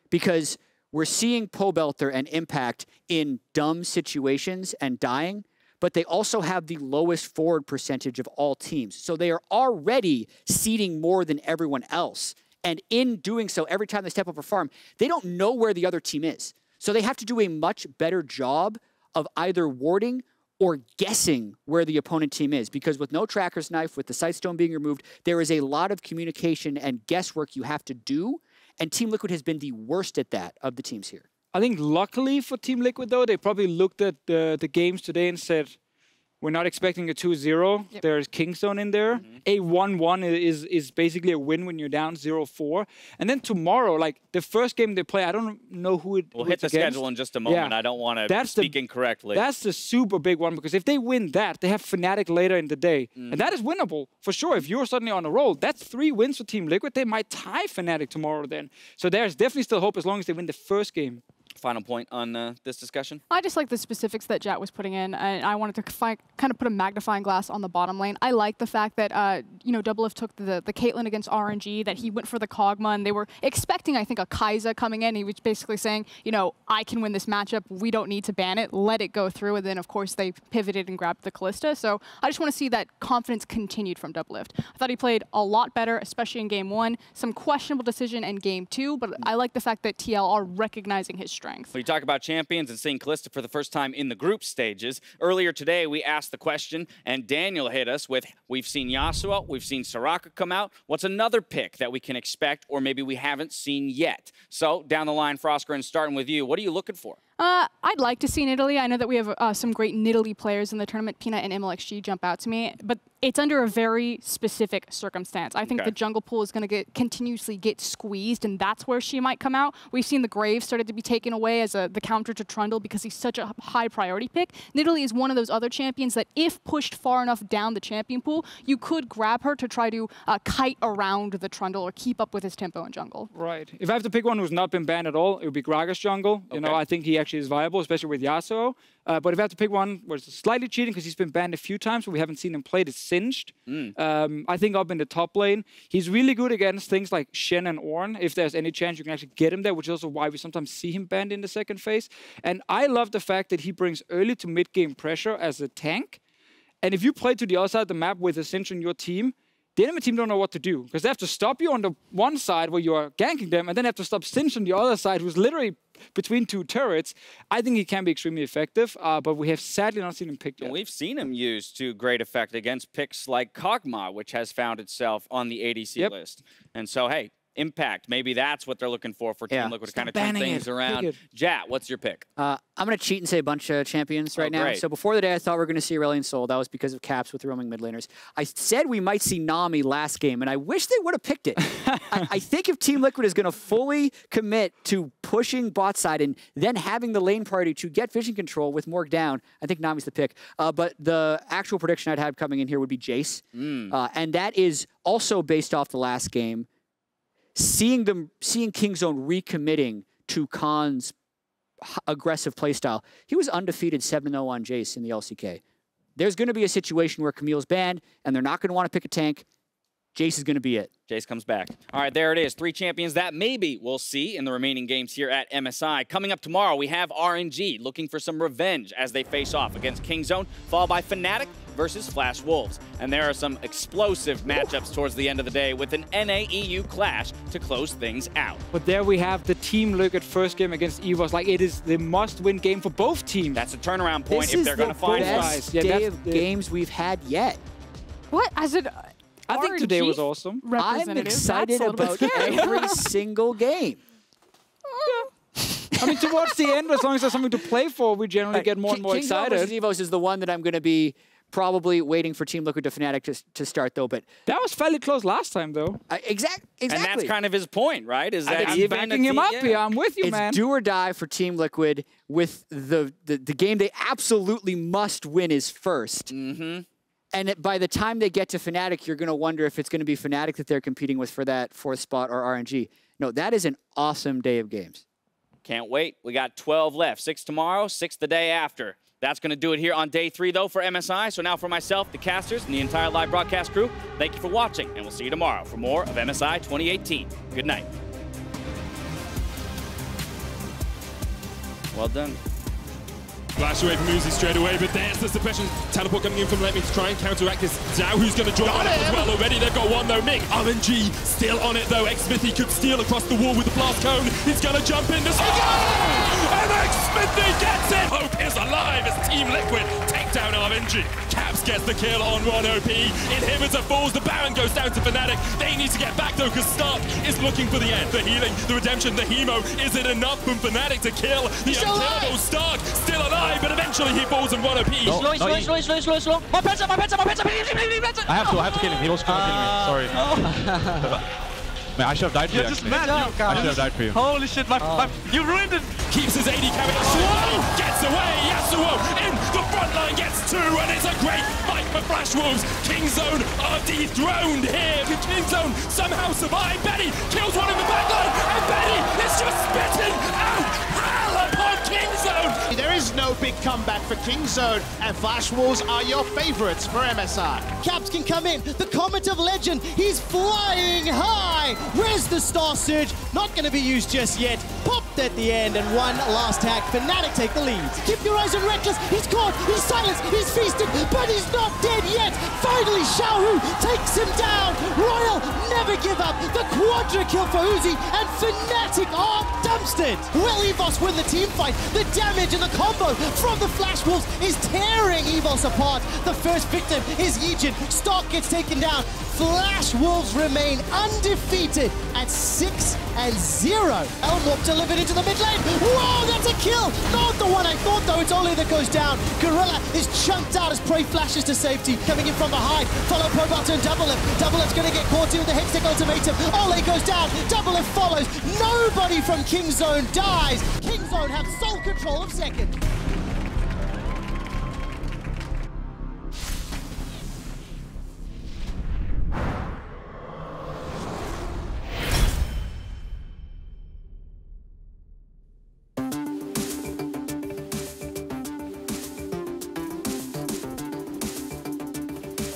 D: Because we're seeing Pobelter and Impact in dumb situations and dying, but they also have the lowest forward percentage of all teams. So they are already seeding more than everyone else. And in doing so, every time they step up a farm, they don't know where the other team is. So they have to do a much better job of either warding or guessing where the opponent team is. Because with no tracker's knife, with the Sightstone being removed, there is a lot of communication and guesswork you have to do. And Team Liquid has been the worst at that of the teams here.
C: I think luckily for Team Liquid, though, they probably looked at the games today and said, we're not expecting a 2-0. Yep. There's Kingzone in there. A 1-1 is basically a win when you're down 0-4. And then tomorrow, like the first game they play, I don't know who it
A: We'll hit the
C: against.
A: schedule in just a moment. Yeah. I don't want to speak incorrectly.
C: That's the super big one, because if they win that, they have Fnatic later in the day. And that is winnable, for sure. If you're suddenly on a roll, that's 3 wins for Team Liquid. They might tie Fnatic tomorrow then. So there's definitely still hope as long as they win the first game.
A: Final point on this discussion?
B: I just like the specifics that Jat was putting in, and I wanted to kind of put a magnifying glass on the bottom lane. I like the fact that, you know, Doublelift took the Caitlyn against RNG, that he went for the Kog'Maw, and they were expecting, I think, a Kai'Sa coming in. He was basically saying, you know, I can win this matchup. We don't need to ban it. Let it go through. And then, of course, they pivoted and grabbed the Kalista. So I just want to see that confidence continued from Doublelift. I thought he played a lot better, especially in Game 1. Some questionable decision in Game 2, but I like the fact that TL are recognizing his strength.
A: When you talk about champions and seeing Kalista for the first time in the group stages, earlier today we asked the question and Daniel hit us with, we've seen Yasuo, we've seen Soraka come out. What's another pick that we can expect or maybe we haven't seen yet? So down the line, Frosker, and starting with you, what are you looking for?
B: I'd like to see Nidalee. I know that we have some great Nidalee players in the tournament. Peanut and MLXG jump out to me, but it's under a very specific circumstance. I think the jungle pool is going to continuously get squeezed, and that's where she might come out. We've seen the Graves started to be taken away as the counter to Trundle because he's such a high priority pick. Nidalee is one of those other champions that if pushed far enough down the champion pool, you could grab her to try to kite around the Trundle or keep up with his tempo in jungle.
C: Right. If I have to pick one who's not been banned at all, it would be Gragas jungle. You know, I think he actually is viable, especially with Yasuo. But if I have to pick one where it's slightly cheating because he's been banned a few times, but we haven't seen him played, it's Singed. I think up in the top lane, he's really good against things like Shen and Ornn, if there's any chance you can actually get him there, which is also why we sometimes see him banned in the second phase. And I love the fact that he brings early to mid-game pressure as a tank. And if you play to the other side of the map with a Singed on your team, the enemy team don't know what to do, because they have to stop you on the one side where you are ganking them, and then have to stop Singed on the other side, who's literally between 2 turrets. I think he can be extremely effective, but we have sadly not seen him picked yet.
A: And we've seen him used to great effect against picks like Kog'Maw, which has found itself on the ADC list. And so, hey, impact. Maybe that's what they're looking for Team Liquid to kind of turn things around. Jat, what's your pick?
D: I'm going to cheat and say a bunch of champions right now. So before the day, I thought we were going to see Aurelion Sol. That was because of caps with roaming mid laners. I said we might see Nami last game, and I wish they would have picked it. I think if Team Liquid is going to fully commit to pushing bot side and then having the lane party to get vision control with Morg down, I think Nami's the pick. But the actual prediction I'd have coming in here would be Jace. And that is also based off the last game. Seeing Kingzone recommitting to Khan's aggressive playstyle, he was undefeated 7-0 on Jace in the LCK. There's going to be a situation where Camille's banned, and they're not going to want to pick a tank. Jace is going to be it.
A: Jace comes back. All right, there it is. 3 champions that maybe we'll see in the remaining games here at MSI. Coming up tomorrow, we have RNG looking for some revenge as they face off against Kingzone, followed by Fnatic versus Flash Wolves. And there are some explosive matchups towards the end of the day with an NA-EU clash to close things out.
C: But there we have the Team Liquid first game against EVOS. Like, it is the must-win game for both teams.
A: That's a turnaround point if they're going to find
D: This is the best day of games we've had yet.
B: What? As it...
C: I think today was awesome.
D: I'm excited about every single game.
C: I mean, towards the end, as long as there's something to play for, we generally get more and more excited.
D: Kingzone versus EVOS is the one that I'm going to be probably waiting for Team Liquid to Fnatic to start, though. But
C: that was fairly close last time, though.
D: Exactly.
A: And that's kind of his point, right? Is that
C: I'm backing him up here. I'm with you, man.
D: It's do or die for Team Liquid with the game they absolutely must win is first. And by the time they get to Fnatic, you're going to wonder if it's going to be Fnatic that they're competing with for that 4th spot or RNG. No, that is an awesome day of games.
A: Can't wait. We got 12 left. 6 tomorrow, 6 the day after. That's going to do it here on day 3, though, for MSI. So now for myself, the casters, and the entire live broadcast crew, thank you for watching, and we'll see you tomorrow for more of MSI 2018. Good night. Well done.
K: Flash away from Uzi straight away, but there's the suppression teleport coming in from Let Me to try and counteract this. Zhao, who's going to join on as well already. They've got one though. Mick, RNG still on it though. Xmithie could steal across the wall with the blast cone. He's going to jump in. And Xmithie gets it. Hope is alive as Team Liquid take down RNG. Caps gets the kill on 1OP. Inhibitor falls, the Baron goes down to Fnatic. They need to get back though, because Stark is looking for the end. The healing, the redemption, the hemo. Is it enough from Fnatic to kill the unkillable Stark? Still alive, but eventually he falls on 1OP.
L: Slow. My pets. I have to kill him. He was gonna kill me. Sorry. Man, I should have died for you, actually. I should have died for you.
M: Holy shit, you ruined it!
K: Keeps his AD carry. Yasuo gets away. Yasuo in the front line gets 2, and it's a great fight for Flash Wolves. Kingzone are dethroned here. Kingzone somehow survive. Betty kills one in the back line, and Betty is just spitting out hell upon Kingzone.
N: There is no big comeback for Kingzone, and Flash Wolves are your favorites for MSI.
E: Caps can come in. The Comet of Legend. He's flying high. Where's the Star Surge? Not going to be used just yet. Popped at the end, and one last hack. Fnatic take the lead. Keep your eyes on Reckless. He's caught. He's silenced. He's feasted, but he's not dead yet. Finally, Xiaohu takes him down. Royal never give up. The quadra kill for Uzi, and Fnatic are dumpstered. Will EVOS win the team fight? The damage and the combo from the Flash Wolves is tearing EVOS apart. The first victim is Yijin. Stark gets taken down. Flash Wolves remain undefeated at 6-0. Elmwarp delivered into the mid lane. Whoa, that's a kill! Not the one I thought, though. It's Olleh that goes down. Gorilla is chunked out as Prey flashes to safety. Coming in from behind. Follow Pobelter and Doublelift. Doublelift's going to get caught in with the Hextech ultimatum. Olleh goes down. Doublelift follows. Nobody from Kingzone dies. Kingzone have sole control of second.